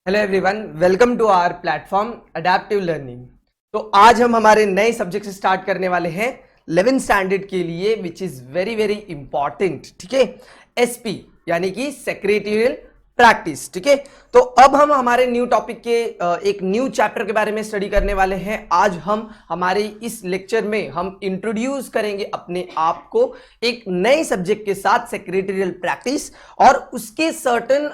Hello everyone, welcome to our platform adaptive learning. तो आज हम हमारे नए सब्जेक्ट से स्टार्ट करने वाले हैं 11th स्टैंडर्ड के लिए, which is very very important. ठीक है, एसपी यानी कि सेक्रेटरियल प्रैक्टिस। ठीक है, तो अब हम हमारे न्यू टॉपिक के एक न्यू चैप्टर के बारे में स्टडी करने वाले हैं। आज हम हमारे इस लेक्चर में हम इंट्रोड्यूस करेंगे अपने आप को एक नए सब्जेक्ट के साथ, सेक्रेटरियल प्रैक्टिस, और उसके सर्टन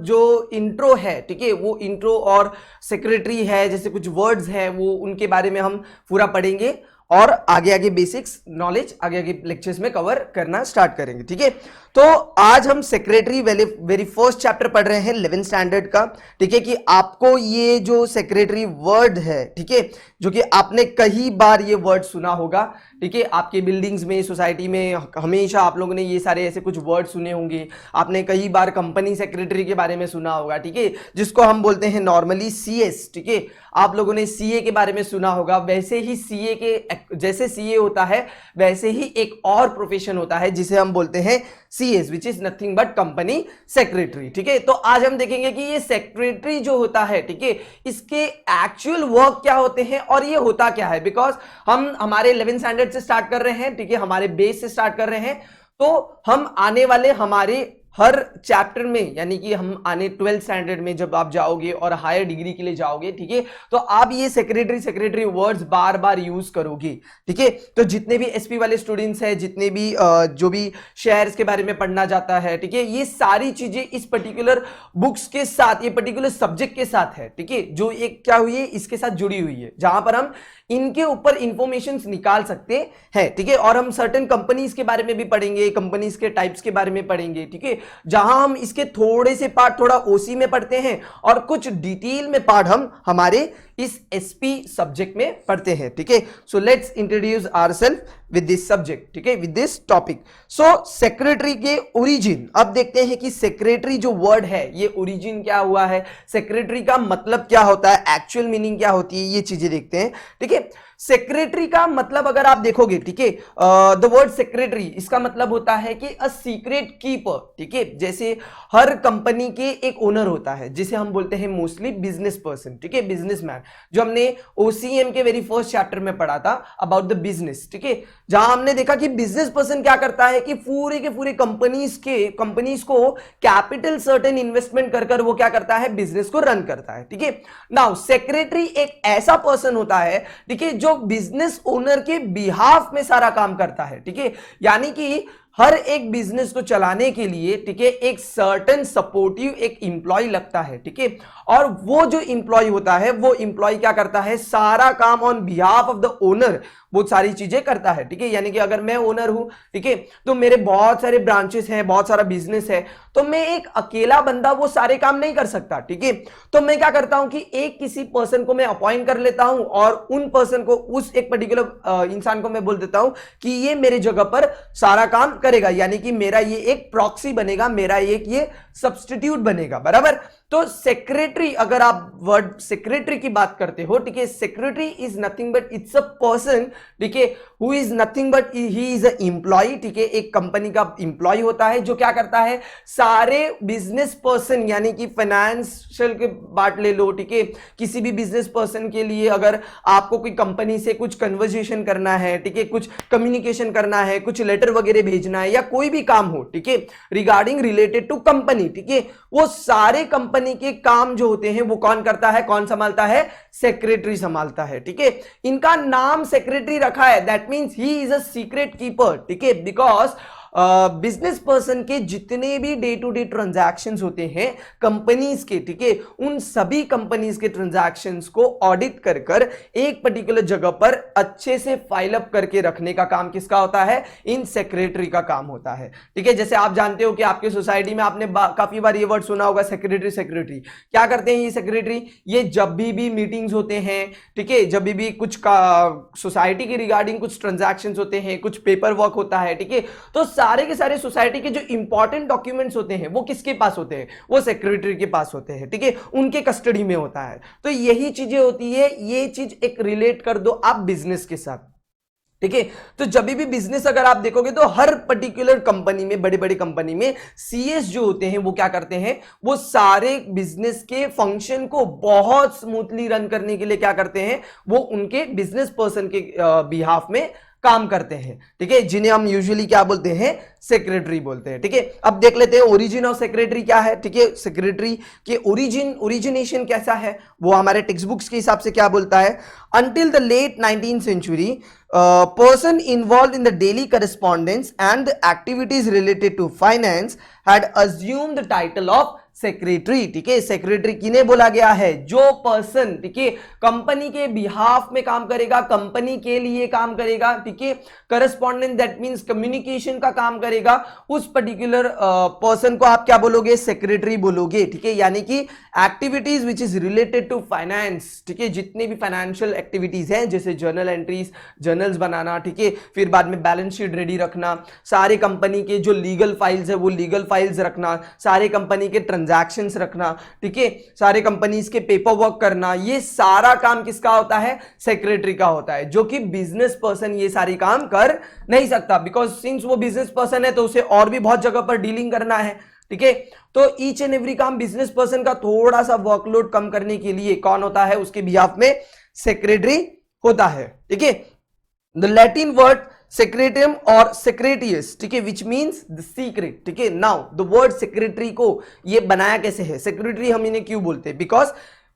जो इंट्रो है, ठीक है, वो इंट्रो और सेक्रेटरी है, जैसे कुछ वर्ड्स हैं, वो उनके बारे में हम पूरा पढ़ेंगे और आगे आगे बेसिक्स नॉलेज आगे आगे लेक्चर्स में कवर करना स्टार्ट करेंगे। ठीक है, तो आज हम सेक्रेटरी वेरी फर्स्ट चैप्टर पढ़ रहे हैं 11th स्टैंडर्ड का। ठीक है, कि आपको ये जो सेक्रेटरी वर्ड है, ठीक है, जो कि आपने कई बार ये वर्ड सुना होगा। ठीक है, आपके बिल्डिंग्स में, सोसाइटी में हमेशा आप लोगों ने ये सारे ऐसे कुछ वर्ड सुने होंगे। आपने कई बार कंपनी सेक्रेटरी के बारे में सुना होगा, ठीक है, जिसको हम बोलते हैं नॉर्मली सीएस। ठीक है, आप लोगों ने सीए के बारे में सुना होगा। वैसे ही सीए के जैसे सीए होता है, वैसे ही एक और प्रोफेशन होता है जिसे हम बोलते हैं CS, which is nothing but company secretary. ठीक है, तो आज हम देखेंगे कि ये सेक्रेटरी जो होता है, ठीक है, इसके एक्चुअल वर्क क्या होते हैं और ये होता क्या है। बिकॉज हम हमारे 11th स्टैंडर्ड से स्टार्ट कर रहे हैं, ठीक है, हमारे बेस से स्टार्ट कर रहे हैं, तो हम आने वाले हमारे हर चैप्टर में, यानी कि हम आने 12th स्टैंडर्ड में जब आप जाओगे और हायर डिग्री के लिए जाओगे, ठीक है, तो आप ये सेक्रेटरी वर्ड्स बार बार यूज करोगे। ठीक है, तो जितने भी एसपी वाले स्टूडेंट्स हैं, जितने भी जो भी शेयर्स के बारे में पढ़ना जाता है, ठीक है, ये सारी चीजें इस पर्टिकुलर बुक्स के साथ, ये पर्टिकुलर सब्जेक्ट के साथ है। ठीक है, जो एक क्या हुई है, इसके साथ जुड़ी हुई है, जहां पर हम इनके ऊपर इंफॉर्मेशन निकाल सकते हैं। ठीक है, और हम सर्टेन कंपनीज के बारे में भी पढ़ेंगे, कंपनीज के टाइप्स के बारे में पढ़ेंगे। ठीक है, जहां हम इसके थोड़े से पार्ट थोड़ा ओसी में पढ़ते हैं और कुछ डिटेल में पार्ट हम हमारे इस एसपी सब्जेक्ट में पढ़ते हैं। ठीक है, so let's introduce ourselves with this subject. ठीक है, with this topic. So secretary के ओरिजिन, अब देखते हैं कि सेक्रेटरी जो वर्ड है, ये ओरिजिन क्या हुआ है, सेक्रेटरी का मतलब क्या होता है, एक्चुअल मीनिंग क्या होती है, ये चीजें देखते हैं। ठीक है, सेक्रेटरी का मतलब अगर आप देखोगे, ठीक है, द वर्ड सेक्रेटरी, इसका मतलब होता है कि अ सीक्रेट कीपर। ठीक है, जैसे हर कंपनी के एक ओनर होता है, जिसे हम बोलते हैं मोस्टली बिजनेस पर्सन। ठीक है, बिजनेसमैन, जो हमने ओसीएम के वेरी फर्स्ट चैप्टर में पढ़ा था अबाउट द बिजनेस। ठीक है, जहां हमने देखा कि बिजनेस पर्सन क्या करता है कि पूरे के पूरे कंपनीज को कैपिटल सर्टेन इन्वेस्टमेंट कर कर वो क्या करता है, बिजनेस को रन करता है। ठीक है, नाउ सेक्रेटरी एक ऐसा पर्सन होता है, ठीक है, जो बिजनेस ओनर के बिहाफ में सारा काम करता है। ठीक है, यानी कि हर एक बिजनेस को चलाने के लिए, ठीक है, एक सर्टेन सपोर्टिव एक इंप्लॉय लगता है। ठीक है, और वो जो इंप्लॉय होता है, वो इंप्लॉय क्या करता है, सारा काम on behalf of the owner वो सारी चीजें करता है। ठीक है, यानी कि अगर मैं ओनर हूं, ठीक है, तो मेरे बहुत सारे ब्रांचेस हैं, बहुत सारा बिजनेस है, तो मैं एक अकेला बंदा वो सारे काम नहीं कर सकता। ठीक है, तो मैं क्या करता हूं कि एक किसी पर्सन को मैं अपॉइंट कर लेता हूं और उन पर्सन को, उस एक पर्टिकुलर इंसान को मैं बोल देता हूं कि ये मेरे जगह पर सारा काम करेगा, यानी कि मेरा ये एक प्रॉक्सी बनेगा, मेरा एक ये सब्स्टिट्यूट बनेगा। बराबर, तो सेक्रेटरी, अगर आप वर्ड सेक्रेटरी की बात करते हो, ठीक है, secretary is nothing but it's a person, ठीक है, who is nothing but he is a employee. ठीक है, एक कंपनी का एम्प्लॉय होता है जो क्या करता है, सारे बिजनेस पर्सन, यानी कि फाइनेंशियल के बात ले लो, ठीक है, किसी भी बिजनेस पर्सन के लिए अगर आपको कोई कंपनी से कुछ कन्वर्सेशन करना है, ठीक है, कुछ कम्युनिकेशन करना है, कुछ लेटर वगैरह भेजना है, या कोई भी काम हो, ठीक है, रिगार्डिंग रिलेटेड टू कंपनी, ठीक है, वो सारे कंपनी के काम जो होते हैं वो कौन करता है, कौन संभालता है, सेक्रेटरी संभालता है। ठीक है, इनका नाम सेक्रेटरी रखा है, that means he is a secret keeper. ठीक है, बिकॉज बिजनेस पर्सन के जितने भी डे टू डे ट्रांजैक्शंस होते हैं कंपनीज के, ठीक है, उन सभी कंपनीज के ट्रांजैक्शंस को ऑडिट कर कर एक पर्टिकुलर जगह पर अच्छे से फाइल अप करके रखने का काम किसका होता है, इन सेक्रेटरी का काम होता है। ठीक है, जैसे आप जानते हो कि आपके सोसाइटी में आपने काफी बार ये वर्ड सुना होगा, सेक्रेटरी क्या करते हैं ये सेक्रेटरी, ये जब भी मीटिंग्स होते हैं, ठीक है, जब भी कुछ सोसाइटी के रिगार्डिंग कुछ ट्रांजैक्शंस होते हैं, कुछ पेपर वर्क होता है, ठीक है, तो सारे के सारे सोसाइटी के जो इंपॉर्टेंट डॉक्यूमेंट्स होते हैं वो किसके पास होते हैं, वो सेक्रेटरी के पास होते हैं। ठीक है, उनके कस्टडी में होता है। तो यही चीजें होती है, ये चीज एक रिलेट कर दो आप बिजनेस के साथ। ठीक है। तो जब भी बिजनेस अगर आप देखोगे तो हर पर्टिकुलर कंपनी में, बड़ी बड़ी कंपनी में सीएस जो होते हैं वो क्या करते हैं, वो सारे बिजनेस के फंक्शन को बहुत स्मूथली रन करने के लिए क्या करते हैं, वो उनके बिजनेस पर्सन के बिहाफ में काम करते हैं। ठीक है, जिन्हें हम यूजुअली क्या बोलते हैं, सेक्रेटरी बोलते हैं। ठीक है, अब देख लेते हैं ओरिजिन ऑफ सेक्रेटरी क्या है। ठीक है, सेक्रेटरी के ओरिजिनेशन कैसा है, वो हमारे टेक्स्ट बुक्स के हिसाब से क्या बोलता है। Until the late 19th century, person involved in the daily correspondence and the activities related to finance had assumed the title of secretary. ठीक है, सेक्रेटरी किन्हें बोला गया है, जो पर्सन, ठीक है, कंपनी के बिहाफ में काम करेगा, कंपनी के लिए काम करेगा। ठीक है, करस्पॉन्डेंट दैट मींस कम्युनिकेशन का काम करेगा, उस पर्टिकुलर पर्सन को आप क्या बोलोगे, सेक्रेटरी बोलोगे। ठीक है, यानी कि activities which is related to finance. ठीक है, जितने भी फाइनेंशियल एक्टिविटीज हैं, जैसे जर्नल एंट्रीज, जर्नल्स बनाना, ठीक है, फिर बाद में बैलेंस शीट रेडी रखना, सारे कंपनी के जो लीगल फाइल्स है वो लीगल फाइल्स रखना, सारे कंपनी के ट्रांजैक्शंस रखना, ठीक है, सारे कंपनीज के पेपर वर्क करना, ये सारा काम किसका होता है, सेक्रेटरी का होता है। जो कि बिजनेस पर्सन ये सारी काम कर नहीं सकता, बिकॉज सिंस वो बिजनेस पर्सन है तो उसे और भी बहुत जगह पर डीलिंग करना है। ठीक है, तो ईच एंड एवरी काम बिजनेस पर्सन का थोड़ा सा वर्कलोड कम करने के लिए कौन होता है, उसके बिहाफ में सेक्रेटरी होता है। ठीक है, द लैटिन वर्ड सेक्रेटियम और सेक्रेटियस, ठीक है, विच मीन्स द सीक्रेट। ठीक है, नाउ द वर्ड सेक्रेटरी को ये बनाया कैसे है, सेक्रेटरी हम इन्हें क्यों बोलते हैं, बिकॉज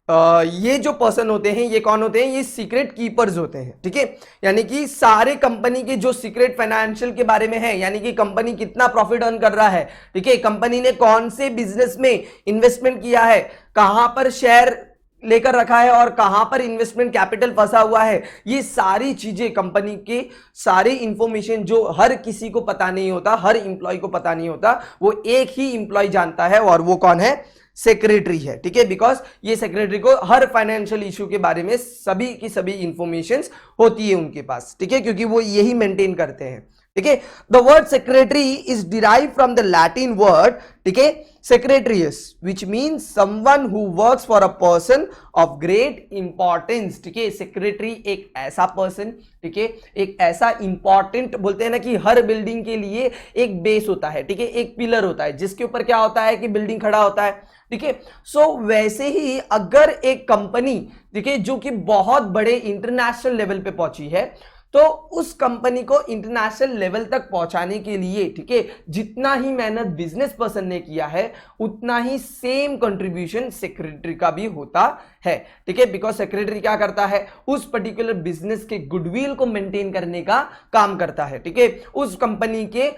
ये जो पर्सन होते हैं ये कौन होते हैं, ये सीक्रेट कीपर्स होते हैं। ठीक है, यानी कि सारे कंपनी के जो सीक्रेट फाइनेंशियल के बारे में है, यानी कि कंपनी कितना प्रॉफिट अर्न कर रहा है, ठीक है, कंपनी ने कौन से बिजनेस में इन्वेस्टमेंट किया है, कहां पर शेयर लेकर रखा है और कहां पर इन्वेस्टमेंट कैपिटल फंसा हुआ है, ये सारी चीजें कंपनी के सारी इंफॉर्मेशन जो हर किसी को पता नहीं होता, हर इंप्लॉय को पता नहीं होता, वो एक ही इंप्लॉय जानता है और वो कौन है, सेक्रेटरी है। ठीक है, बिकॉज ये सेक्रेटरी को हर फाइनेंशियल इशू के बारे में सभी की सभी इंफॉर्मेशन होती है उनके पास। ठीक है, क्योंकि वो यही मेंटेन करते हैं। ठीक है, the word secretary is derive from the Latin word, ठीक है, secretarius, which means someone who works for a person of great importance. ठीक है, सेक्रेटरी एक ऐसा पर्सन, ठीक है, एक ऐसा इंपॉर्टेंट, बोलते हैं ना कि हर बिल्डिंग के लिए एक बेस होता है, ठीक है, एक पिलर होता है जिसके ऊपर क्या होता है कि बिल्डिंग खड़ा होता है। ठीक है, सो वैसे ही अगर एक कंपनी, ठीक है, जो कि बहुत बड़े इंटरनेशनल लेवल पे पहुंची है, तो उस कंपनी को इंटरनेशनल लेवल तक पहुंचाने के लिए, ठीक है, जितना ही मेहनत बिजनेस पर्सन ने किया है उतना ही सेम कंट्रीब्यूशन सेक्रेटरी का भी होता है। ठीक है, बिकॉज सेक्रेटरी क्या करता है, उस पर्टिकुलर बिजनेस के गुडविल को मेंटेन करने का काम करता है। ठीक है, उस कंपनी के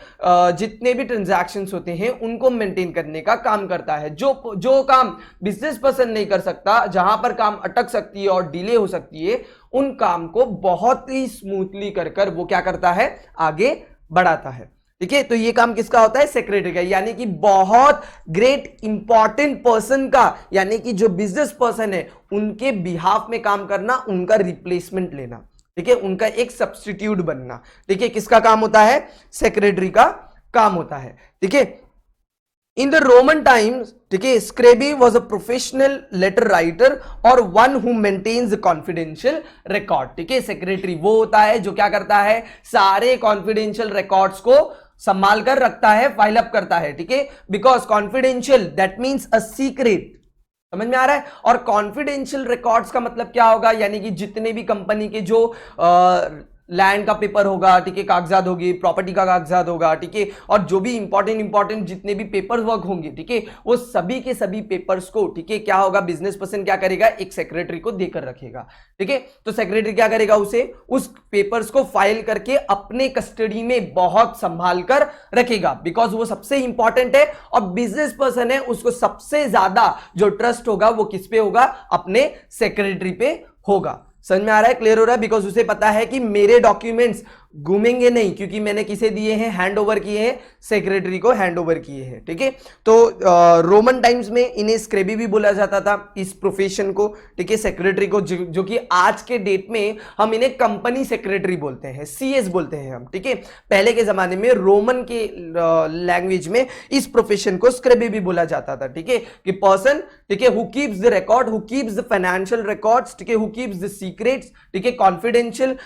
जितने भी ट्रांजैक्शंस होते हैं उनको मेंटेन करने का काम करता है। जो काम बिजनेस पर्सन नहीं कर सकता, जहां पर काम अटक सकती है और डिले हो सकती है, उन काम को बहुत ही स्मूथली कर वो क्या करता है, आगे बढ़ाता है। ठीक है, तो ये काम किसका होता है, सेक्रेटरी का, यानी कि बहुत ग्रेट इंपॉर्टेंट पर्सन का, यानी कि जो बिजनेस पर्सन है उनके बिहाफ में काम करना, उनका रिप्लेसमेंट लेना। ठीक है, उनका एक सब्स्टिट्यूट बनना। ठीक है, किसका काम होता है, सेक्रेटरी का काम होता है। ठीक है, इन द रोमन टाइम्स, ठीक है, scribae was a professional letter writer और one who maintains confidential record. ठीक है, सेक्रेटरी वो होता है जो क्या करता है, सारे कॉन्फिडेंशियल रिकॉर्ड्स को संभाल कर रखता है, फाइल अप करता है। ठीक है, because confidential that means a secret, समझ में आ रहा है। और कॉन्फिडेंशियल रिकॉर्ड्स का मतलब क्या होगा, यानी कि जितने भी कंपनी के जो लैंड का पेपर होगा, ठीक है, कागजात होगी, प्रॉपर्टी का कागजात होगा, ठीक है, और जो भी इंपॉर्टेंट जितने भी पेपर वर्क होंगे, ठीक है, वो सभी के सभी पेपर्स को, ठीक है, क्या होगा, बिजनेस पर्सन क्या करेगा, एक सेक्रेटरी को देकर रखेगा। ठीक है, तो सेक्रेटरी क्या करेगा, उसे उस पेपर्स को फाइल करके अपने कस्टडी में बहुत संभाल कर रखेगा, बिकॉज वो सबसे इंपॉर्टेंट है और बिजनेस पर्सन है, उसको सबसे ज्यादा जो ट्रस्ट होगा वो किस पे होगा, अपने सेक्रेटरी पे होगा। समझ में आ रहा है, क्लियर हो रहा है, बिकॉज उसे पता है कि मेरे डॉक्यूमेंट्स घूमेंगे नहीं, क्योंकि मैंने किसे दिए हैं, हैंड ओवर किए हैं, सेक्रेटरी को हैंड ओवर किए हैं। ठीक है, तो रोमन टाइम्स में इन्हें स्क्रेबी भी बोला जाता था, इस प्रोफेशन को, ठीक है, सेक्रेटरी को, जो कि आज के डेट में हम इन्हें कंपनी सेक्रेटरी बोलते हैं, सीएस बोलते हैं हम। ठीक है, पहले के जमाने में रोमन के लैंग्वेज में इस प्रोफेशन को स्क्रेबी भी बोला जाता था। ठीक है, कि पर्सन, ठीक है, who keeps the record, who keeps the financial records, ठीक है, हु कीप्स द सीक्रेट्स, ठीक है, कॉन्फिडेंशियल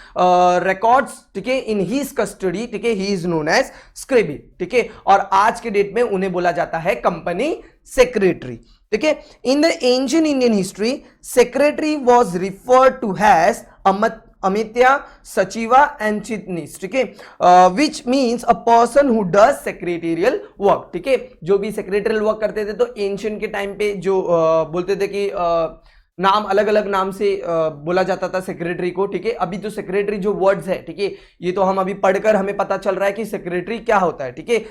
रिकॉर्ड्स, ठीक है, इन हीज कस्टडी, ठीक है, ही इज नोन एज स्क्रेबी, ठीक है, और आज के डेट में उन्हें बोला जाता है कंपनी सेक्रेटरी, ठीक है। In the ancient Indian history secretary was referred to has Amatya, Sachiva and Chitnis, ठीक है, which means a person who does secretarial work, ठीक है। जो भी सेक्रेटरियल वर्क करते थे तो एंशिएंट के टाइम पे जो बोलते थे कि नाम अलग अलग नाम से बोला जाता था सेक्रेटरी को, ठीक है। अभी जो सेक्रेटरी जो वर्ड्स है, ठीक है, ये तो हम अभी पढ़कर हमें पता चल रहा है कि सेक्रेटरी क्या होता है, ठीक है।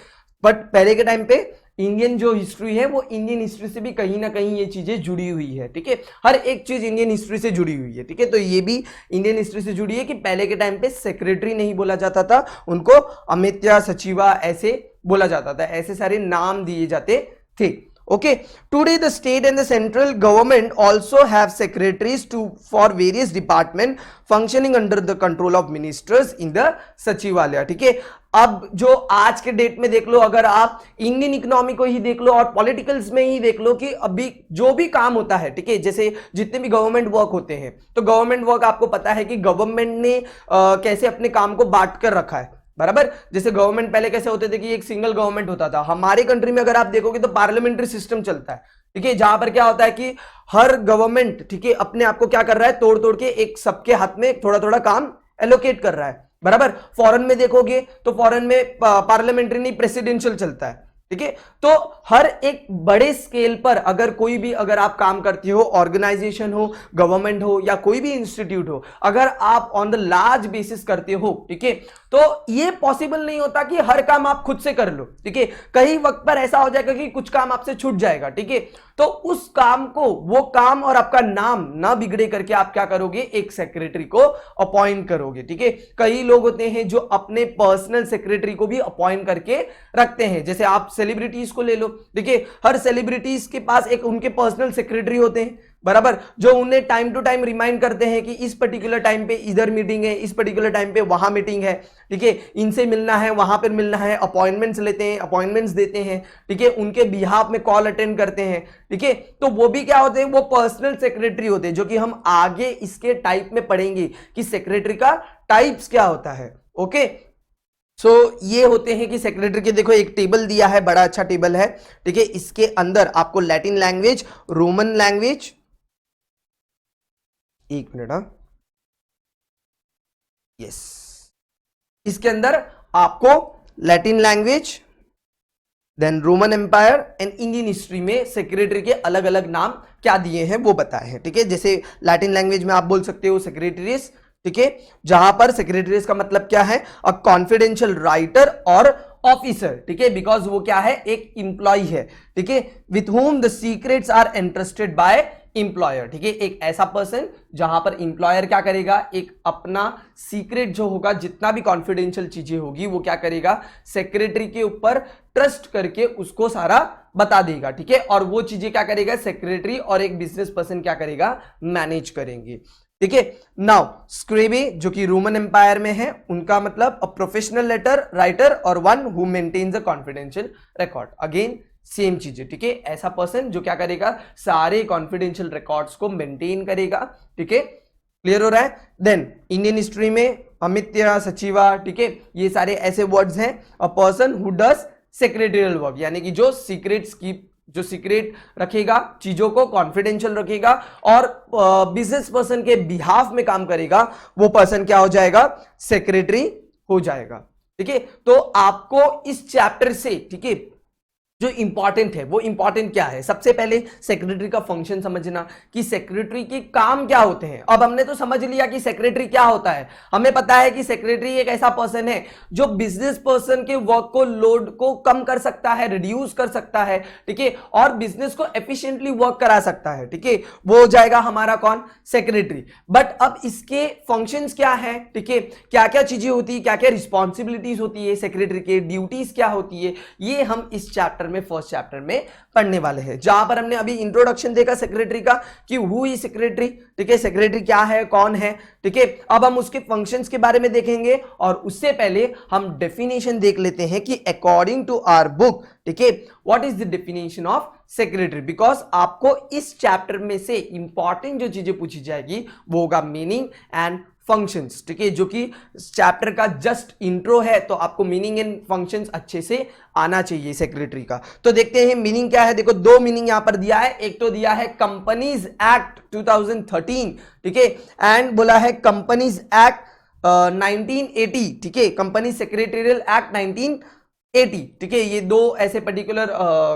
बट पहले के टाइम पे इंडियन जो हिस्ट्री है वो इंडियन हिस्ट्री से भी कहीं ना कहीं ये चीजें जुड़ी हुई है, ठीक है। हर एक चीज इंडियन हिस्ट्री से जुड़ी हुई है, ठीक है। तो ये भी इंडियन हिस्ट्री से जुड़ी है कि पहले के टाइम पे सेक्रेटरी नहीं बोला जाता था, उनको अमित्या, सचिवा ऐसे बोला जाता था, ऐसे सारे नाम दिए जाते थे। Okay, today the state and the central government also have secretaries for various department functioning under the control of ministers in the सचिवालय, ठीक है। अब जो आज के डेट में देख लो, अगर आप इंडियन इकोनॉमी को ही देख लो और पॉलिटिकल्स में ही देख लो कि अभी जो भी काम होता है, ठीक है, जैसे जितने भी गवर्नमेंट वर्क होते हैं, तो गवर्नमेंट वर्क आपको पता है कि गवर्नमेंट ने कैसे अपने काम को बांट कर रखा है, बराबर। जैसे गवर्नमेंट पहले कैसे होते थे कि एक सिंगल गवर्नमेंट होता था। हमारे कंट्री में अगर आप देखोगे तो पार्लियामेंट्री सिस्टम चलता है, ठीक है, जहां पर क्या होता है कि हर गवर्नमेंट, ठीक है, अपने आप को क्या कर रहा है, तोड़ तोड़ के एक सबके हाथ में थोड़ा थोड़ा काम एलोकेट कर रहा है, बराबर। फॉरेन में देखोगे तो फॉरेन में पार्लियामेंट्री नहीं प्रेसिडेंशियल चलता है, ठीक है। तो हर एक बड़े स्केल पर अगर कोई भी अगर आप काम करते हो, ऑर्गेनाइजेशन हो, गवर्नमेंट हो या कोई भी इंस्टीट्यूट हो, अगर आप ऑन द लार्ज बेसिस करते हो, ठीक है, तो ये पॉसिबल नहीं होता कि हर काम आप खुद से कर लो, ठीक है। कई वक्त पर ऐसा हो जाएगा कि कुछ काम आपसे छूट जाएगा, ठीक है। तो उस काम को, वो काम और आपका नाम ना बिगड़े करके आप क्या करोगे, एक सेक्रेटरी को अपॉइंट करोगे, ठीक है। कई लोग होते हैं जो अपने पर्सनल सेक्रेटरी को भी अपॉइंट करके रखते हैं। जैसे आप सेलिब्रिटीज को ले लो, ठीक है, हर सेलिब्रिटीज के पास एक उनके पर्सनल सेक्रेटरी होते हैं, बराबर, जो उन्हें टाइम टू टाइम रिमाइंड करते हैं कि इस पर्टिकुलर टाइम पे इधर मीटिंग है, इस पर्टिकुलर टाइम पे वहां मीटिंग है, ठीक है, इनसे मिलना है, वहां पर मिलना है, अपॉइंटमेंट्स लेते हैं, अपॉइंटमेंट्स देते हैं, ठीक है, उनके बिहाफ में कॉल अटेंड करते हैं, ठीक है। तो वो भी क्या होते हैं, वो पर्सनल सेक्रेटरी होते हैं, जो कि हम आगे इसके टाइप में पढ़ेंगे कि सेक्रेटरी का टाइप्स क्या होता है। ओके, सो ये होते हैं कि सेक्रेटरी के, देखो एक टेबल दिया है, बड़ा अच्छा टेबल है, ठीक है। इसके अंदर आपको लैटिन लैंग्वेज, रोमन लैंग्वेज, एक मिनट, यस, इसके अंदर आपको Latin language, then Roman empire and Indian history में सेक्रेटरी के अलग अलग नाम क्या दिए हैं वो बताए हैं, ठीक है। जैसे लैटिन लैंग्वेज में आप बोल सकते हो सेक्रेटरीज, ठीक है, जहां पर सेक्रेटरीज का मतलब क्या है, अ कॉन्फिडेंशियल राइटर और ऑफिसर, ठीक है, बिकॉज वो क्या है, एक इंप्लॉय है, ठीक है, with whom the secrets are entrusted by employer, ठीक है। एक ऐसा पर्सन जहां पर इंप्लॉयर क्या करेगा, एक अपना सीक्रेट जो होगा, जितना भी कॉन्फिडेंशियल चीजें होगी, वो क्या करेगा, सेक्रेटरी के ऊपर ट्रस्ट करके उसको सारा बता देगा, ठीक है। और वो चीजें क्या करेगा, सेक्रेटरी और एक बिजनेस पर्सन क्या करेगा, मैनेज करेंगे, ठीक है। नाउ स्क्रेबी जो कि रोमन एम्पायर में है, उनका मतलब अ प्रोफेशनल लेटर राइटर और one who maintains a confidential record, again same चीजें, ठीक है। ऐसा पर्सन जो क्या करेगा, सारे कॉन्फिडेंशियल रिकॉर्ड्स को मेंटेन करेगा, ठीक है, क्लियर हो रहा है। देन इंडियन हिस्ट्री में अमित्या, सचिवा, ठीक है, ये सारे ऐसे वर्ड्स हैं, अ person who does secretarial work, यानी कि जो सीक्रेट्स की, जो सीक्रेट रखेगा, चीजों को कॉन्फिडेंशियल रखेगा और बिजनेस पर्सन के बिहाफ में काम करेगा, वो पर्सन क्या हो जाएगा, सेक्रेटरी हो जाएगा, ठीक है। तो आपको इस चैप्टर से, ठीक है, जो इंपॉर्टेंट है वो इंपॉर्टेंट क्या है, सबसे पहले सेक्रेटरी का फंक्शन समझना कि सेक्रेटरी के काम क्या होते हैं। अब हमने तो समझ लिया कि सेक्रेटरी क्या होता है, हमें पता है कि सेक्रेटरी एक ऐसा पर्सन है जो बिजनेस पर्सन के वर्क को, लोड को कम कर सकता है, रिड्यूस कर सकता है, ठीक है, और बिजनेस को एफिशिएंटली वर्क करा सकता है, ठीक है, वो हो जाएगा हमारा कौन, सेक्रेटरी। बट अब इसके फंक्शंस क्या है, ठीक है, क्या क्या चीजें होती है, क्या क्या रिस्पॉन्सिबिलिटीज होती है सेक्रेटरी के, ड्यूटीज क्या होती है, ये हम इस चैप्टर में, फर्स्ट चैप्टर में पढ़ने वाले हैं। जहां पर हमने अभी इंट्रोडक्शन देखा सेक्रेटरी का कि हु इज सेक्रेटरी, ठीक है, सेक्रेटरी क्या है, कौन है, ठीक है। अब हम उसके फंक्शंस के बारे में देखेंगे और उससे पहले हम डेफिनेशन देख लेते हैं कि अकॉर्डिंग टू आवर बुक, ठीक है, what is the definition of secretary, because आपको इस चैप्टर में से इंपॉर्टेंट जो चीजें पूछी जाएगी वो होगा मीनिंग एंड फंक्शंस, ठीक है, जो कि चैप्टर का जस्ट इंट्रो है, तो आपको मीनिंग एंड फंक्शंस अच्छे से आना चाहिए सेक्रेटरी का। तो देखते हैं मीनिंग क्या है। देखो दो मीनिंग यहां पर दिया है, एक तो दिया है कंपनीज एक्ट 2013, ठीक है, एंड बोला है कंपनीज एक्ट 1980, ठीक है, कंपनी सेक्रेटरियल एक्ट 1980, ठीक है, ये दो ऐसे पर्टिकुलर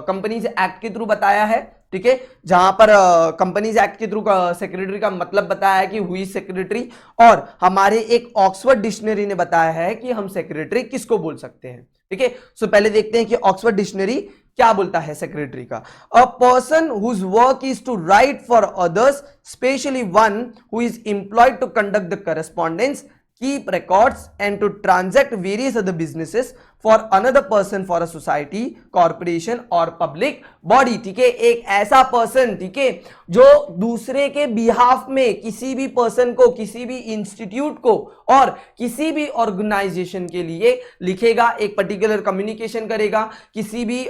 कंपनीज एक्ट के थ्रू बताया है, ठीक है, जहां पर कंपनीज एक्ट के थ्रू सेक्रेटरी का मतलब बताया है कि हुई सेक्रेटरी, और हमारे एक ऑक्सफोर्ड डिक्शनरी ने बताया है कि हम सेक्रेटरी किसको बोल सकते हैं, ठीक है। सो पहले देखते हैं कि ऑक्सफोर्ड डिक्शनरी क्या बोलता है सेक्रेटरी का। A person whose work is to write for others, specially one who is employed to conduct the correspondence, keep records and to transact various other businesses for another person, for a society, corporation or public body, ठीक है, एक ऐसा person, ठीक है, जो दूसरे के behalf में किसी भी पर्सन को, किसी भी इंस्टीट्यूट को और किसी भी ऑर्गेनाइजेशन के लिए लिखेगा, एक पर्टिकुलर कम्युनिकेशन करेगा, किसी भी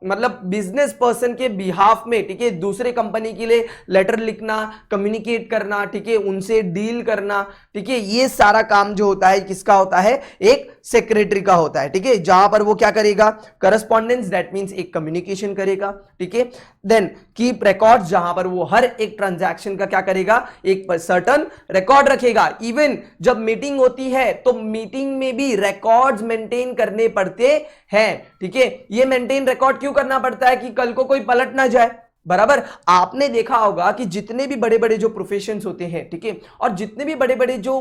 मतलब बिजनेस पर्सन के बिहाफ में, ठीक है, दूसरे कंपनी के लिए लेटर लिखना, कम्युनिकेट करना, ठीक है, उनसे डील करना, ठीक है, ये सारा काम जो होता है किसका होता है, एक सेक्रेटरी का होता है, ठीक है, जहां पर वो क्या करेगा, करस्पॉन्डेंस, दैट मींस एक कम्युनिकेशन करेगा, ठीक है, देन कीप रिकॉर्ड्स, जहां पर वो हर एक ट्रांजैक्शन का क्या करेगा, एक सर्टन रिकॉर्ड रखेगा। इवन जब मीटिंग होती है तो मीटिंग में भी रिकॉर्ड्स मेंटेन करने पड़ते हैं, ठीक है, ये मेंटेन रिकॉर्ड क्यों करना पड़ता है कि कल को कोई पलट ना जाए, बराबर। आपने देखा होगा कि जितने भी बड़े बड़े जो प्रोफेशंस होते हैं, ठीक है, और जितने भी बड़े बड़े जो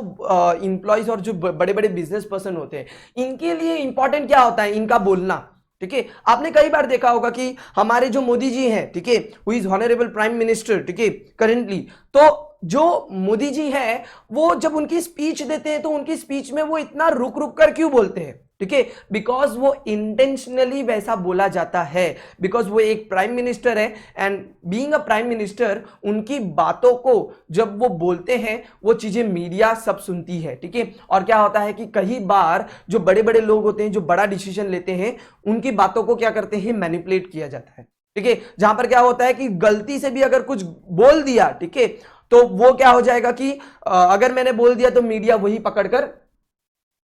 इंप्लॉयज और जो बड़े बड़े बिजनेस पर्सन होते हैं, इनके लिए इंपॉर्टेंट क्या होता है, इनका बोलना, ठीक है। आपने कई बार देखा होगा कि हमारे जो मोदी जी हैं, ठीक है, who is honourable prime minister, ठीक है, करेंटली, तो जो मोदी जी हैं वो जब उनकी स्पीच देते हैं तो उनकी स्पीच में वो इतना रुक रुक कर क्यों बोलते हैं, ठीक है, बिकॉज वो इंटेंशनली वैसा बोला जाता है, बिकॉज वो एक प्राइम मिनिस्टर है, and being a prime minister उनकी बातों को जब वो बोलते हैं वो चीजें मीडिया सब सुनती है, ठीक है। और क्या होता है कि कई बार जो बड़े बड़े लोग होते हैं, जो बड़ा डिसीजन लेते हैं, उनकी बातों को क्या करते हैं, मैनिपुलेट किया जाता है, ठीक है, जहां पर क्या होता है कि गलती से भी अगर कुछ बोल दिया, ठीक है, तो वो क्या हो जाएगा कि अगर मैंने बोल दिया तो मीडिया वही पकड़कर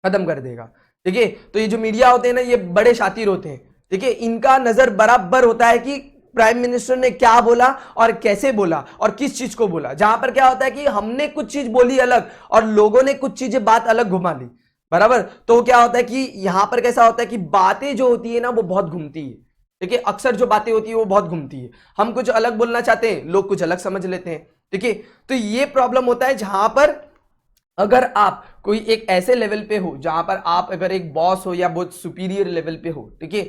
खत्म कर देगा, ठीक है। तो ये जो मीडिया होते हैं ना, ये बड़े शातिर होते हैं, ठीक है, इनका नजर बराबर होता है कि प्राइम मिनिस्टर ने क्या बोला और कैसे बोला और किस चीज को बोला। जहां पर क्या होता है कि हमने कुछ चीज बोली अलग और लोगों ने कुछ चीजें बात अलग घुमा ली, बराबर, तो क्या होता है कि यहां पर कैसा होता है कि बातें जो होती है ना वो बहुत घूमती है, ठीक है, अक्सर जो बातें होती है वो बहुत घूमती है, हम कुछ अलग बोलना चाहते हैं, लोग कुछ अलग समझ लेते हैं, ठीक है। तो ये प्रॉब्लम होता है जहां पर अगर आप कोई एक ऐसे लेवल पे हो जहां पर आप अगर एक बॉस हो या बहुत सुपीरियर लेवल पे हो, ठीक है,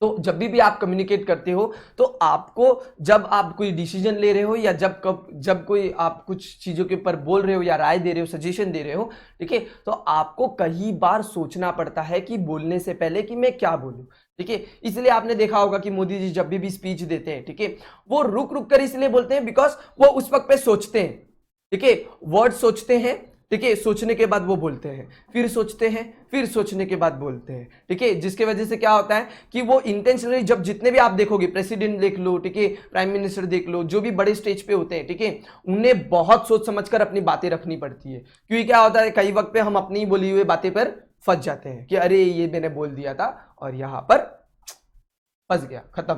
तो जब भी आप कम्युनिकेट करते हो तो आपको, जब आप कोई डिसीजन ले रहे हो या जब कोई आप कुछ चीजों के ऊपर बोल रहे हो या राय दे रहे हो, सजेशन दे रहे हो, ठीक है, तो आपको कई बार सोचना पड़ता है कि बोलने से पहले कि मैं क्या बोलूं, ठीक है। इसलिए आपने देखा होगा कि मोदी जी जब भी स्पीच देते हैं, ठीक है, वो रुक रुक कर इसलिए बोलते हैं बिकॉज वो उस वक्त पे सोचते हैं, ठीक है, वर्ड सोचते हैं, ठीक है, सोचने के बाद वो बोलते हैं, फिर सोचते हैं, फिर सोचने के बाद बोलते हैं, ठीक है, जिसके वजह से क्या होता है कि वो इंटेंशनली, जब जितने भी आप देखोगे, प्रेसिडेंट देख लो, ठीक है, प्राइम मिनिस्टर देख लो, जो भी बड़े स्टेज पे होते हैं, ठीक है, उन्हें बहुत सोच समझकर अपनी बातें रखनी पड़ती है, क्योंकि क्या होता है कई वक्त पे हम अपनी बोली हुई बातें पर फंस जाते हैं कि अरे ये मैंने बोल दिया था और यहां पर फंस गया, खत्म,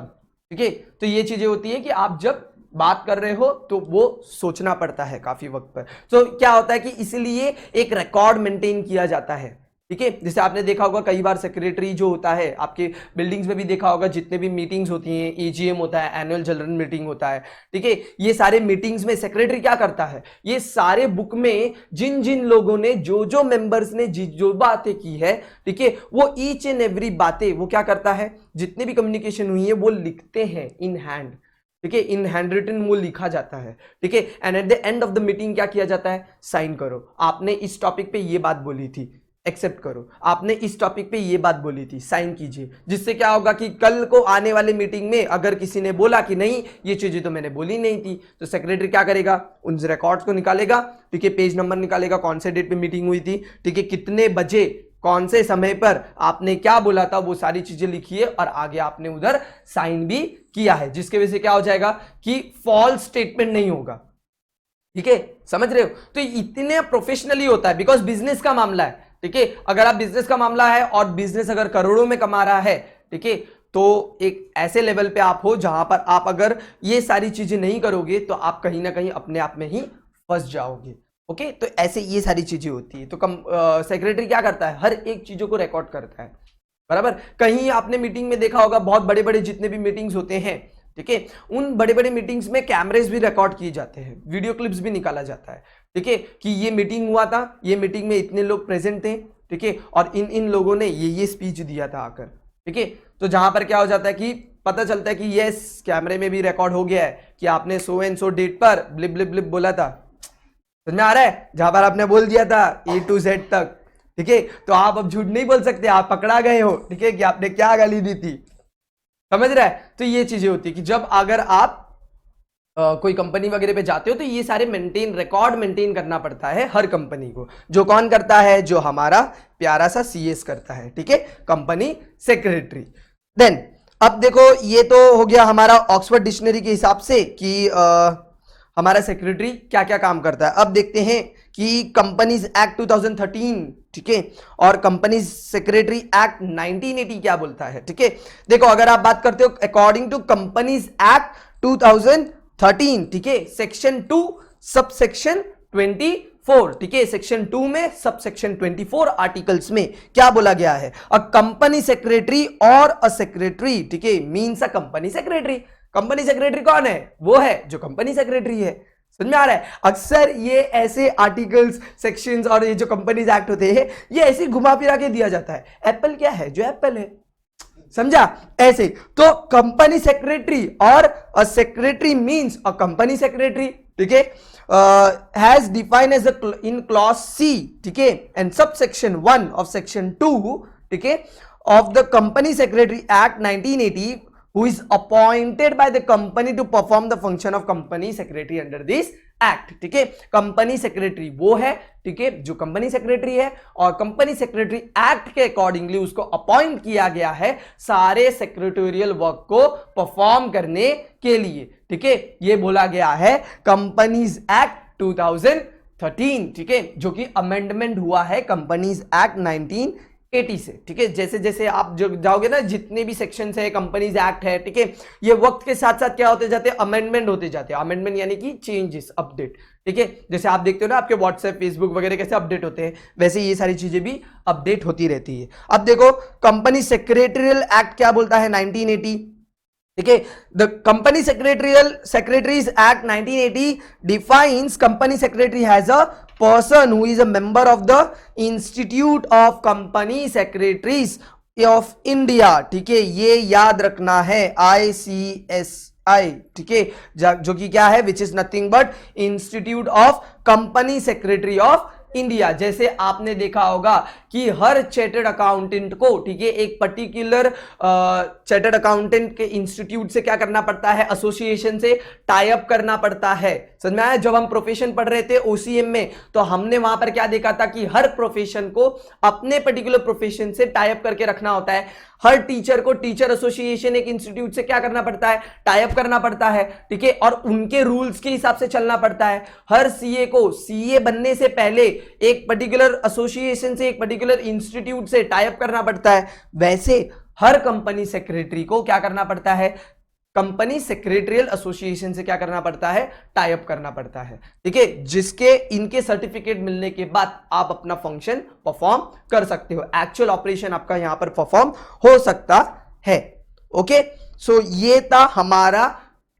ठीक है। तो ये चीजें होती है कि आप जब बात कर रहे हो तो वो सोचना पड़ता है काफी वक्त पर। तो क्या होता है कि इसलिए एक रिकॉर्ड मेंटेन किया जाता है, ठीक है। जैसे आपने देखा होगा कई बार सेक्रेटरी जो होता है, आपके बिल्डिंग्स में भी देखा होगा, जितने भी मीटिंग्स होती हैं, एजीएम होता है, एनुअल जनरल मीटिंग होता है, ठीक है, ये सारे मीटिंग्स में सेक्रेटरी क्या करता है, ये सारे बुक में जिन जिन लोगों ने, जो जो मेंबर्स ने जो बातें की है, ठीक है, वो ईच एंड एवरी बातें वो क्या करता है, जितनी भी कम्युनिकेशन हुई है वो लिखते हैं इन हैंड, ठीक है, इन हैंड रिटन वो लिखा जाता है, ठीक है, and at the end of the meeting क्या किया जाता है, साइन करो, आपने इस टॉपिक पे ये बात बोली थी, एक्सेप्ट करो, आपने इस टॉपिक पे ये बात बोली थी, साइन कीजिए। जिससे क्या होगा कि कल को आने वाले मीटिंग में अगर किसी ने बोला कि नहीं ये चीजें तो मैंने बोली नहीं थी, तो सेक्रेटरी क्या करेगा, उन रिकॉर्ड्स को निकालेगा, ठीक है, पेज नंबर निकालेगा, कौन से डेट पे मीटिंग हुई थी, ठीक है, कितने बजे, कौन से समय पर आपने क्या बोला था, वो सारी चीजें लिखिए और आगे आपने उधर साइन भी किया है, जिसके वजह से क्या हो जाएगा कि फॉल्स स्टेटमेंट नहीं होगा। ठीक है, समझ रहे हो? तो इतने प्रोफेशनली होता है बिकॉज बिजनेस का मामला है, ठीक है। अगर आप बिजनेस का मामला है और बिजनेस अगर करोड़ों में कमा रहा है, ठीक है, तो एक ऐसे लेवल पे आप हो जहां पर आप अगर ये सारी चीजें नहीं करोगे तो आप कहीं ना कहीं अपने आप में ही फंस जाओगे। ओके, तो ऐसे ये सारी चीजें होती है। तो सेक्रेटरी क्या करता है, हर एक चीजों को रिकॉर्ड करता है, बराबर। कहीं आपने मीटिंग में देखा होगा, बहुत बड़े बड़े जितने भी मीटिंग्स होते हैं, ठीक है, उन बड़े बड़े मीटिंग्स में कैमरेज भी रिकॉर्ड किए जाते हैं, वीडियो क्लिप्स भी निकाला जाता है, ठीक है, कि ये मीटिंग हुआ था, ये मीटिंग में इतने लोग प्रेजेंट थे, ठीक है, और इन लोगों ने ये स्पीच दिया था आकर, ठीक है। तो जहां पर क्या हो जाता है कि पता चलता है कि यस, कैमरे में भी रिकॉर्ड हो गया है कि आपने सो एंड सो डेट पर ब्लिप ब्लिप ब्लिप बोला था, समझ में आ रहा है, जहां पर आपने बोल दिया था A to Z तक, ठीक है। तो आप अब झूठ नहीं बोल सकते, आप पकड़ा गए हो, ठीक है, कि आपने क्या गाली दी थी, समझ रहा है। तो ये चीजें होती है कि जब अगर आप कोई कंपनी वगैरह पे जाते हो तो ये सारे रिकॉर्ड मेंटेन करना पड़ता है हर कंपनी को। जो कौन करता है, जो हमारा प्यारा सा CS करता है, ठीक है, कंपनी सेक्रेटरी। देन अब देखो, ये तो हो गया हमारा ऑक्सफोर्ड डिक्शनरी के हिसाब से कि हमारा सेक्रेटरी क्या क्या काम करता है। अब देखते हैं कि कंपनीज एक्ट 2013, ठीक है, और कंपनीज सेक्रेटरी एक्ट 1980 क्या बोलता है, ठीक है। देखो, अगर आप बात करते हो अकॉर्डिंग टू कंपनीज एक्ट 2013, ठीक है, सेक्शन 2 सबसेक्शन 24, ठीक है, सेक्शन 2 में सबसेक्शन 24 आर्टिकल्स में क्या बोला गया है, अ कंपनी सेक्रेटरी और अ सेक्रेटरी, ठीक है, मीन्स अ कंपनी सेक्रेटरी। कंपनी सेक्रेटरी कौन है, वो है जो कंपनी सेक्रेटरी है, समझ में आ रहा है। अक्सर ये ऐसे आर्टिकल्स, सेक्शंस और ये जो कंपनीज एक्ट होते हैं, ये ऐसे घुमा फिरा के दिया जाता है। एप्पल क्या है, जो एप्पल है, समझा, ऐसे। तो कंपनी सेक्रेटरी और a secretary means a company secretary, ठीक है, has defined as in clause C, ठीक है, and sub section 1 of section 2, ठीक है, of the company secretary act 1980, who is appointed by the company to perform the function of company secretary under this act, ठीक है। Company secretary वो है, ठीक है, जो कंपनी सेक्रेटरी है, और कंपनी सेक्रेटरी एक्ट के अकॉर्डिंगली उसको अपॉइंट किया गया है सारे सेक्रेटोरियल वर्क को परफॉर्म करने के लिए, ठीक है। ये बोला गया है कंपनीज एक्ट 2013, ठीक है, जो कि अमेंडमेंट हुआ है कंपनीज एक्ट 1980 से, ठीक है। जैसे जैसे आप जो जाओगे ना, जितने भी सेक्शंस है, कंपनीज एक्ट है, ठीक है, ये वक्त के साथ साथ क्या होते जाते हैं, अमेंडमेंट होते जाते हैं। अमेंडमेंट यानी कि चेंजेस, अपडेट, ठीक है। जैसे आप देखते हो ना आपके व्हाट्सएप, फेसबुक वगैरह कैसे अपडेट होते हैं, वैसे ये सारी चीजें भी अपडेट होती रहती है। अब देखो, कंपनी सेक्रेटरियल एक्ट क्या बोलता है 1980, ठीक है। The company secretaries act 1980 defines company secretary has a person who is a member of the Institute of Company Secretaries of India, ठीक है, ये याद रखना है, ICSI, ठीक है, जो कि क्या है, which is nothing but institute of company secretary of India. जैसे आपने देखा होगा कि हर चार्टर्ड अकाउंटेंट को, ठीक है, एक पर्टिकुलर चार्टर्ड अकाउंटेंट के इंस्टीट्यूट से क्या करना पड़ता है, एसोसिएशन से टाई अप करना पड़ता है, समझ में आया। जब हम प्रोफेशन पढ़ रहे थे OCM में, तो हमने वहां पर क्या देखा था कि हर प्रोफेशन को अपने पर्टिकुलर प्रोफेशन से टाई अप करके रखना होता है। हर टीचर को टीचर एसोसिएशन एक इंस्टीट्यूट से क्या करना पड़ता है, टाई अप करना पड़ता है, ठीक है, और उनके रूल्स के हिसाब से चलना पड़ता है। हर CA को CA बनने से पहले एक पर्टिकुलर एसोसिएशन से, एक पर्टिकुलर इंस्टीट्यूट से टाई अप करना पड़ता है। वैसे हर कंपनी सेक्रेटरी को क्या करना पड़ता है, कंपनी सेक्रेटरियल एसोसिएशन से क्या करना पड़ता है, टाई अप करना पड़ता है, ठीक है, जिसके इनके सर्टिफिकेट मिलने के बाद आप अपना फंक्शन परफॉर्म कर सकते हो, एक्चुअल ऑपरेशन आपका यहां पर परफॉर्म हो सकता है। ओके, सो ये था हमारा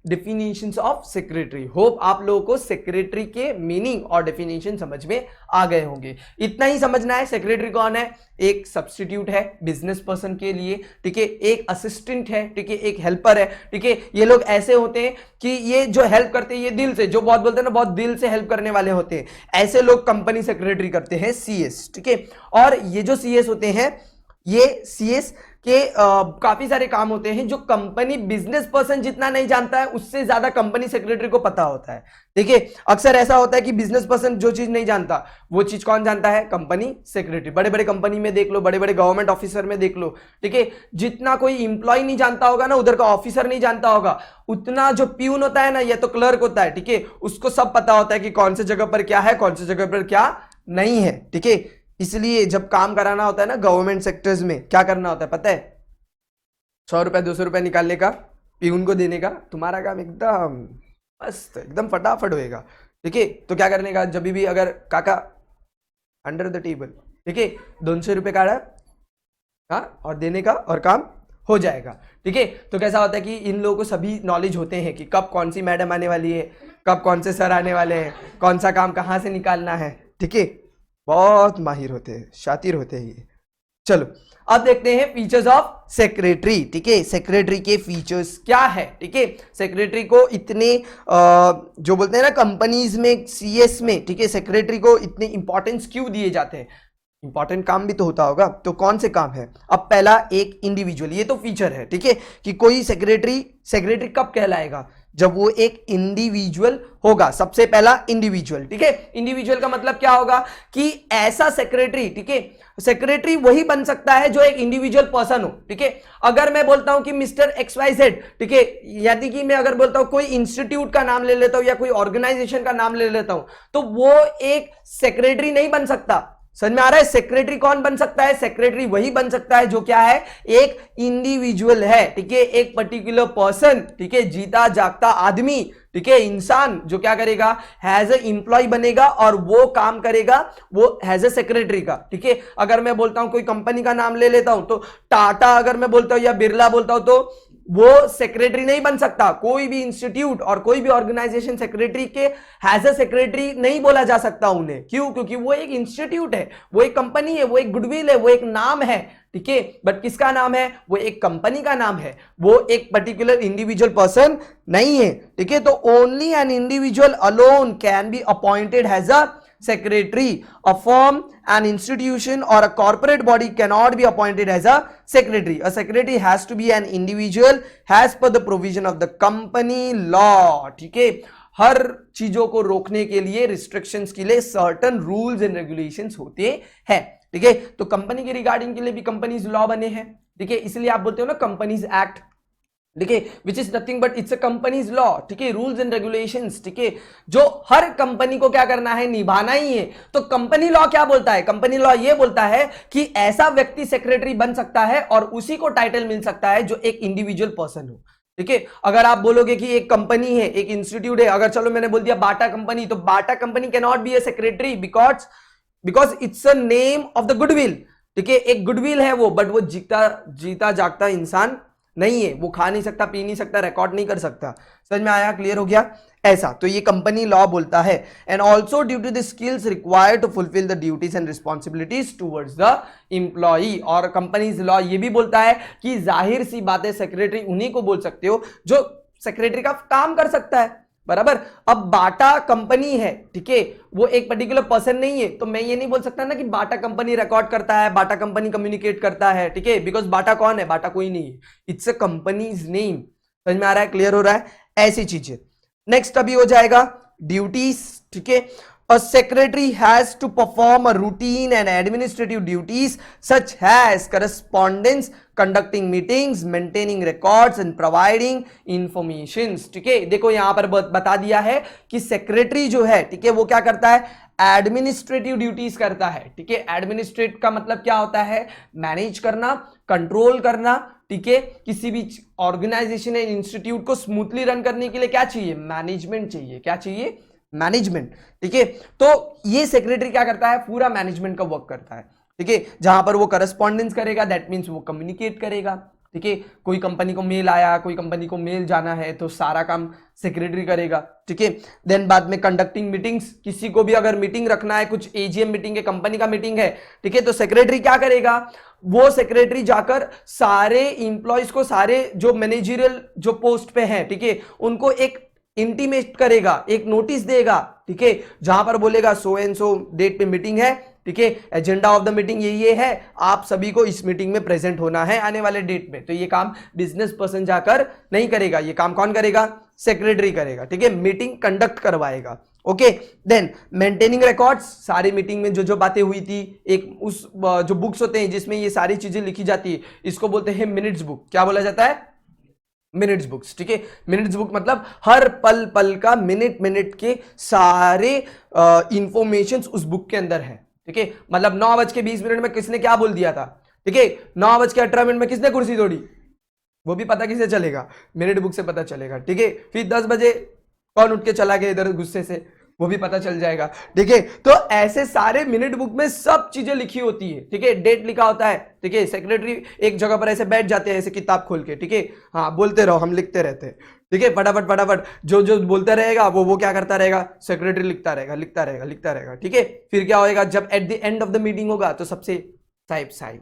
डेफिनेशंस ऑफ सेक्रेटरी। होप आप लोगों को सेक्रेटरी के मीनिंग और डेफिनेशन समझ में आ गए होंगे। इतना ही समझना है, सेक्रेटरी कौन है, एक सब्स्टिट्यूट है बिजनेस पर्सन के लिए, ठीक है, एक असिस्टेंट है, ठीक है, एक हेल्पर है, ठीक है। ये लोग ऐसे होते हैं कि ये जो हेल्प करते हैं, ये दिल से, जो बहुत बोलते हैं ना, बहुत दिल से हेल्प करने वाले होते हैं, ऐसे लोग कंपनी सेक्रेटरी करते हैं, CS, ठीक है। और ये जो CS होते हैं, ये CS कि काफी सारे काम होते हैं जो कंपनी बिजनेस पर्सन जितना नहीं जानता है उससे ज्यादा कंपनी सेक्रेटरी को पता होता है। देखिए अक्सर ऐसा होता है कि बिजनेस पर्सन जो चीज नहीं जानता वो चीज कौन जानता है? Company secretary. बड़े बड़े कंपनी में देख लो, बड़े बड़े गवर्नमेंट ऑफिसर में देख लो, ठीक है, जितना कोई इंप्लॉय नहीं जानता होगा ना, उधर का ऑफिसर नहीं जानता होगा, उतना जो प्यून होता है ना या तो क्लर्क होता है, ठीक है, उसको सब पता होता है कि कौन से जगह पर क्या है, कौन से जगह पर क्या नहीं है, ठीक है। इसलिए जब काम कराना होता है ना गवर्नमेंट सेक्टर्स में, क्या करना होता है पता है? 100 रुपए 200 रुपए निकालने का, प्यून को देने का, तुम्हारा काम एकदम मस्त एकदम फटाफट होएगा, ठीक है। तो क्या करने का, जब भी अगर काका अंडर द टेबल, ठीक है, 200 रुपए काढ़ा, हाँ, और देने का और काम हो जाएगा, ठीक है। तो कैसा होता है कि इन लोगों को सभी नॉलेज होते हैं कि कब कौन सी मैडम आने वाली है, कब कौन से सर आने वाले हैं, कौन सा काम कहाँ से निकालना है, ठीक है। बहुत माहिर होते हैं, शातिर होते हैं ये। चलो अब देखते हैं फीचर्स ऑफ सेक्रेटरी, ठीक है। सेक्रेटरी के फीचर्स क्या है, ठीक है। सेक्रेटरी को इतने जो बोलते हैं ना कंपनीज में, सीएस में, ठीक है, सेक्रेटरी को इतने इंपॉर्टेंस क्यों दिए जाते हैं? इंपॉर्टेंट काम भी तो होता होगा, तो कौन से काम है? अब पहला एक इंडिविजुअल, ये तो फीचर है, ठीक है, कि कोई सेक्रेटरी कब कहलाएगा? जब वो एक इंडिविजुअल होगा। सबसे पहला इंडिविजुअल, ठीक है। इंडिविजुअल का मतलब क्या होगा कि ऐसा सेक्रेटरी, ठीक है, सेक्रेटरी वही बन सकता है जो एक इंडिविजुअल पर्सन हो, ठीक है। अगर मैं बोलता हूं कि मिस्टर XYZ, ठीक है, यानी कि मैं अगर बोलता हूं कोई इंस्टीट्यूट का नाम ले लेता हूं या कोई ऑर्गेनाइजेशन का नाम ले लेता हूं, तो वो एक सेक्रेटरी नहीं बन सकता। समझ में आ रहा है? सेक्रेटरी कौन बन सकता है? सेक्रेटरी वही बन सकता है जो क्या है? एक इंडिविजुअल है, ठीक है, एक पर्टिकुलर पर्सन, ठीक है, जीता जागता आदमी, ठीक है, इंसान जो क्या करेगा? हैज ए एम्प्लॉय बनेगा और वो काम करेगा वो हैज ए सेक्रेटरी का, ठीक है। अगर मैं बोलता हूं कोई कंपनी का नाम ले लेता हूं, तो टाटा अगर मैं बोलता हूं या बिरला बोलता हूं, तो वो सेक्रेटरी नहीं बन सकता। कोई भी इंस्टीट्यूट और कोई भी ऑर्गेनाइजेशन सेक्रेटरी के हैज ए सेक्रेटरी नहीं बोला जा सकता उन्हें। क्यों? क्योंकि वो एक इंस्टीट्यूट है, वो एक कंपनी है, वो एक गुडविल है, वो एक नाम है, ठीक है। बट किसका नाम है? वो एक कंपनी का नाम है, वो एक पर्टिकुलर इंडिविजुअल पर्सन नहीं है, ठीक है। तो only an individual alone can be appointed as a secretary. A firm, an institution or a corporate body cannot be appointed as a secretary. A secretary has to be an individual as per the provision of the company law. ठीक है, हर चीजों को रोकने के लिए, restrictions के लिए certain rules and regulations होते हैं, ठीक है। तो कंपनी के रिगार्डिंग के लिए भी कंपनीज लॉ बने हैं, ठीक है, इसलिए आप बोलते हो ना कंपनीज एक्ट, ठीक है, which is nothing but it's a companies law, ठीक है, रूल्स एंड रेगुलेशंस, ठीक है, जो हर कंपनी को क्या करना है? निभाना ही है। तो कंपनी लॉ क्या बोलता है? कंपनी लॉ ये बोलता है कि ऐसा व्यक्ति सेक्रेटरी बन सकता है और उसी को टाइटल मिल सकता है जो एक इंडिविजुअल पर्सन हो, ठीक है। अगर आप बोलोगे कि एक कंपनी है, एक इंस्टीट्यूट है, अगर चलो मैंने बोल दिया बाटा कंपनी, तो Bata company can not be A secretary because it's a name of the goodwill, ठीक है, एक गुडविल है वो, बट वो जीता जागता इंसान नहीं है, वो खा नहीं सकता, पी नहीं सकता, रिकॉर्ड नहीं कर सकता। समझ में आया? क्लियर हो गया? ऐसा तो ये कंपनी लॉ बोलता है। And also due to the skills required to fulfil the duties and responsibilities towards the employee. और कंपनीज लॉ ये भी बोलता है कि जाहिर सी बात है, सेक्रेटरी उन्हीं को बोल सकते हो जो सेक्रेटरी का काम कर सकता है, बराबर। अब बाटा कंपनी है, ठीक है, वो एक पर्टिकुलर पर्सन नहीं है, तो मैं ये नहीं बोल सकता ना कि बाटा कंपनी रिकॉर्ड करता है, बाटा कंपनी कम्युनिकेट करता है, ठीक है, बिकॉज बाटा कौन है? बाटा कोई नहीं है, इट्स अ कंपनीज नेम। समझ में आ रहा है? क्लियर हो रहा है? ऐसी चीजें। नेक्स्ट अभी हो जाएगा ड्यूटीज, ठीक है। A secretary has to perform a routine and administrative duties such as correspondence, conducting meetings, maintaining records and providing informations, ठीक है। देखो यहां पर बता दिया है कि सेक्रेटरी जो है, ठीक है, वो क्या करता है? एडमिनिस्ट्रेटिव ड्यूटीज करता है, ठीक है। एडमिनिस्ट्रेट का मतलब क्या होता है? मैनेज करना, कंट्रोल करना, ठीक है। किसी भी ऑर्गेनाइजेशन या इंस्टीट्यूट को स्मूथली रन करने के लिए क्या चाहिए? मैनेजमेंट चाहिए। क्या चाहिए? मैनेजमेंट, ठीक है। तो ये सेक्रेटरी क्या करता है? पूरा मैनेजमेंट का वर्क करता है, ठीक है। जहां पर वो करस्पॉन्डेंस करेगा, दैट मींस वो कम्युनिकेट करेगा, ठीक है। कोई कंपनी को मेल आया, कोई कंपनी को मेल जाना है, तो सारा काम सेक्रेटरी करेगा, ठीक है। देन बाद में कंडक्टिंग मीटिंग्स, किसी को भी अगर मीटिंग रखना है, कुछ एजीएम मीटिंग है, कंपनी का मीटिंग है, ठीक है, तो सेक्रेटरी क्या करेगा? वो सेक्रेटरी जाकर सारे इंप्लॉइज को, सारे जो मैनेजरियल जो पोस्ट पे हैं, ठीक है, उनको एक इंटीमेट करेगा, एक नोटिस देगा, ठीक है, जहां पर बोलेगा सो एंड सो डेट पे मीटिंग है, ठीक है। एजेंडा ऑफ द मीटिंग ये है, आप सभी को इस मीटिंग में प्रेजेंट होना है आने वाले डेट में। तो ये काम बिजनेस पर्सन जाकर नहीं करेगा, ये काम कौन करेगा? सेक्रेटरी करेगा, ठीक है। मीटिंग कंडक्ट करवाएगा, ओके। देन मेंटेनिंग रिकॉर्ड्स, सारी मीटिंग में जो जो बातें हुई थी, एक उस जो बुक्स होते हैं जिसमें ये सारी चीजें लिखी जाती है, इसको बोलते हैं मिनट्स बुक। क्या बोला जाता है? मिनट्स बुक्स, ठीक है। मिनट्स बुक मतलब हर पल पल का, मिनट मिनट के सारे इंफॉर्मेशन उस बुक के अंदर है, ठीक है। मतलब 9:20 में किसने क्या बोल दिया था, ठीक है। 9:18 में किसने कुर्सी तोड़ी, वो भी पता किसे चलेगा? मिनट बुक से पता चलेगा, ठीक है। फिर 10 बजे कौन उठ के चला गया इधर गुस्से से, वो भी पता चल जाएगा, ठीक है। तो ऐसे सारे मिनट बुक में सब चीजें लिखी होती है, ठीक है। डेट लिखा होता है, ठीक है। सेक्रेटरी एक जगह पर ऐसे बैठ जाते हैं, ऐसे किताब खोल के, ठीक है। हाँ, बोलते रहो, हम लिखते रहते हैं, ठीक है। फटाफट फटाफट जो जो बोलता रहेगा वो क्या करता रहेगा? सेक्रेटरी लिखता रहेगा, लिखता रहेगा, लिखता रहेगा, ठीक है। फिर क्या होएगा? जब at the end of the meeting होगा तो सबसे साइन,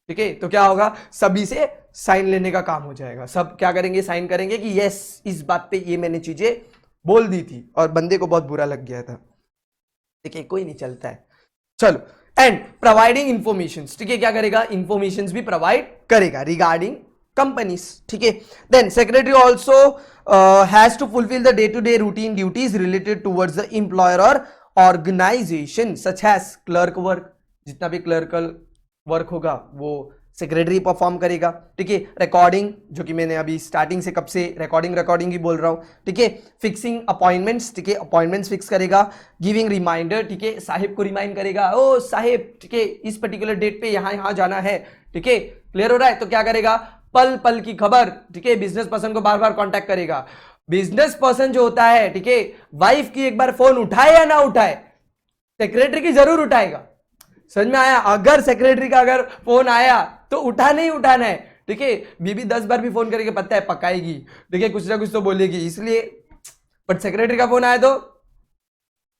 ठीक है। तो क्या होगा? सभी से साइन लेने का काम हो जाएगा। सब क्या करेंगे? साइन करेंगे कि यस, इस बात पे ये मैंने चीजें बोल दी थी और बंदे को बहुत बुरा लग गया था, ठीक है। कोई नहीं, चलता है, चलो। एंड प्रोवाइडिंग इंफॉर्मेशन, ठीक है। क्या करेगा? इंफॉर्मेशन भी प्रोवाइड करेगा रिगार्डिंग कंपनीज, ठीक है। Then secretary also has to fulfil the day to day routine duties related towards the employer और organisation such as clerk work. जितना भी क्लर्कल वर्क होगा वो सेक्रेटरी परफॉर्म करेगा, ठीक है। रिकॉर्डिंग, जो कि मैंने अभी स्टार्टिंग से कब से रिकॉर्डिंग ही बोल रहा हूं, ठीक है। फिक्सिंग अपॉइंटमेंट्स, ठीक है, अपॉइंटमेंट्स फिक्स करेगा। गिविंग रिमाइंडर, ठीक है, साहिब को रिमाइंड करेगा, ओ साहिब, ठीक है, इस पर्टिकुलर डेट पे यहां जाना है, ठीक है। क्लियर हो रहा है? तो क्या करेगा? पल पल की खबर, ठीक है, बिजनेस पर्सन को बार बार कॉन्टैक्ट करेगा। बिजनेस पर्सन जो होता है, ठीक है, वाइफ की एक बार फोन उठाए या ना उठाए, सेक्रेटरी की जरूर उठाएगा। समझ में आया? अगर सेक्रेटरी का अगर फोन आया तो उठाना ही उठाना है, ठीक है। बीबी 10 बार भी फोन करके पता है पकाएगी, ठीक है, कुछ ना कुछ तो बोलेगी, इसलिए। बट सेक्रेटरी का फोन आया तो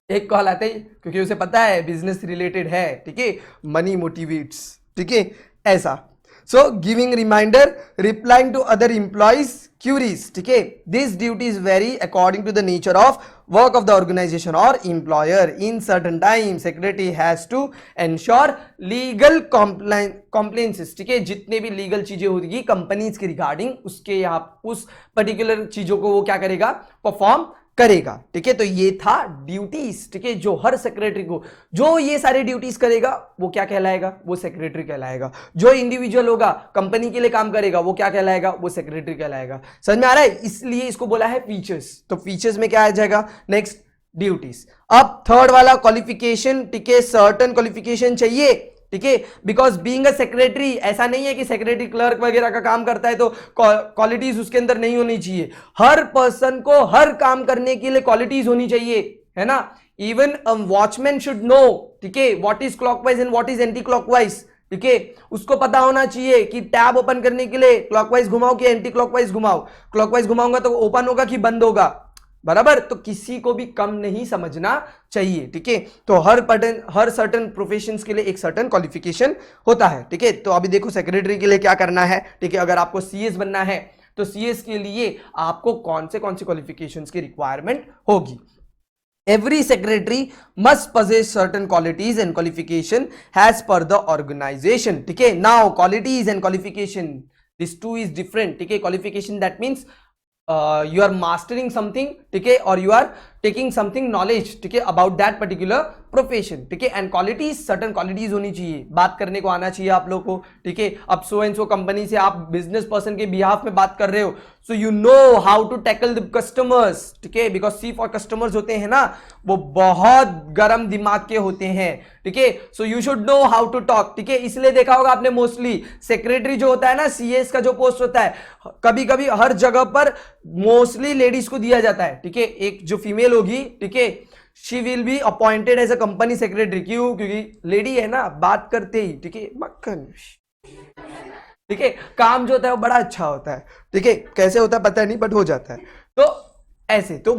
एक कॉल आते ही, क्योंकि उसे पता है बिजनेस रिलेटेड है, ठीक है, मनी मोटिवेट्स, ठीक है, ऐसा। So giving reminder, replying to other employees queries, ठीक है। These duties vary according to the nature of work of the organization or employer. In certain time, secretary has to ensure legal compliances, ठीक है। जितने भी legal चीजें होगी companies के regarding, उसके यहाँ उस पर्टिकुलर चीजों को वो क्या करेगा? परफॉर्म करेगा, ठीक है। तो ये था ड्यूटीज, ठीक है, जो हर सेक्रेटरी को, जो ये सारे ड्यूटीज करेगा वो क्या कहलाएगा? वो सेक्रेटरी कहलाएगा। जो इंडिविजुअल होगा, कंपनी के लिए काम करेगा, वो क्या कहलाएगा? वो सेक्रेटरी कहलाएगा। समझ में आ रहा है? इसलिए इसको बोला है फीचर्स। तो फीचर्स में क्या आ जाएगा? Next, duties. अब थर्ड वाला क्वालिफिकेशन, ठीक है, सर्टेन क्वालिफिकेशन चाहिए, ठीक है। बिकॉज बीइंग अ सेक्रेटरी, ऐसा नहीं है कि सेक्रेटरी क्लर्क वगैरह का काम करता है तो क्वालिटीज उसके अंदर नहीं होनी चाहिए। हर पर्सन को हर काम करने के लिए क्वालिटीज होनी चाहिए, है ना। Even a watchman should know, ठीक है, what is clockwise and what is anti clockwise, ठीक है। उसको पता होना चाहिए कि टैब ओपन करने के लिए क्लॉकवाइज घुमाओ कि एंटी क्लॉकवाइज घुमाओ। क्लॉकवाइज घुमाऊंगा तो ओपन होगा कि बंद होगा, बराबर। तो किसी को भी कम नहीं समझना चाहिए, ठीक है। तो हर सर्टेन प्रोफेशंस के लिए एक सर्टेन क्वालिफिकेशन होता है, ठीक है। तो अभी देखो सेक्रेटरी के लिए क्या करना है, ठीक है। अगर आपको सीएस बनना है तो सीएस के लिए आपको कौन से क्वालिफिकेशंस की रिक्वायरमेंट होगी? Every secretary must possess certain qualities and qualification as per the organization, ठीक है। Now qualities and qualification, these two is different, ठीक है। Qualification that means you are mastering something, ठीक है, और you are taking something knowledge, ठीक है, about that particular profession, ठीक है। एंड क्वालिटीज, सर्टेन क्वालिटीज होनी चाहिए, बात करने को आना चाहिए आप लोग को, ठीक है। अब सो एंड सो कंपनी से आप बिजनेस पर्सन के बिहाफ में बात कर रहे हो, so you know how to tackle the customers, ठीक है। बिकॉज सी फॉर कस्टमर्स होते हैं ना, वो बहुत गर्म दिमाग के होते हैं, ठीक है। So you should know how to talk, ठीक है। इसलिए देखा होगा आपने मोस्टली सेक्रेटरी जो होता है ना, सीएस का जो पोस्ट होता है, कभी कभी हर जगह पर मोस्टली लेडीज को दिया जाता है, ठीक है। एक जो फीमेल होगी, ठीक है, she will be appointed as a company secretary. क्यों? क्योंकि लेडी है ना, बात करते ही, ठीक है, मक्खन, ठीक है, काम जो होता है वो बड़ा अच्छा होता है, ठीक है। कैसे होता है पता नहीं, बट हो जाता है। तो ऐसे तो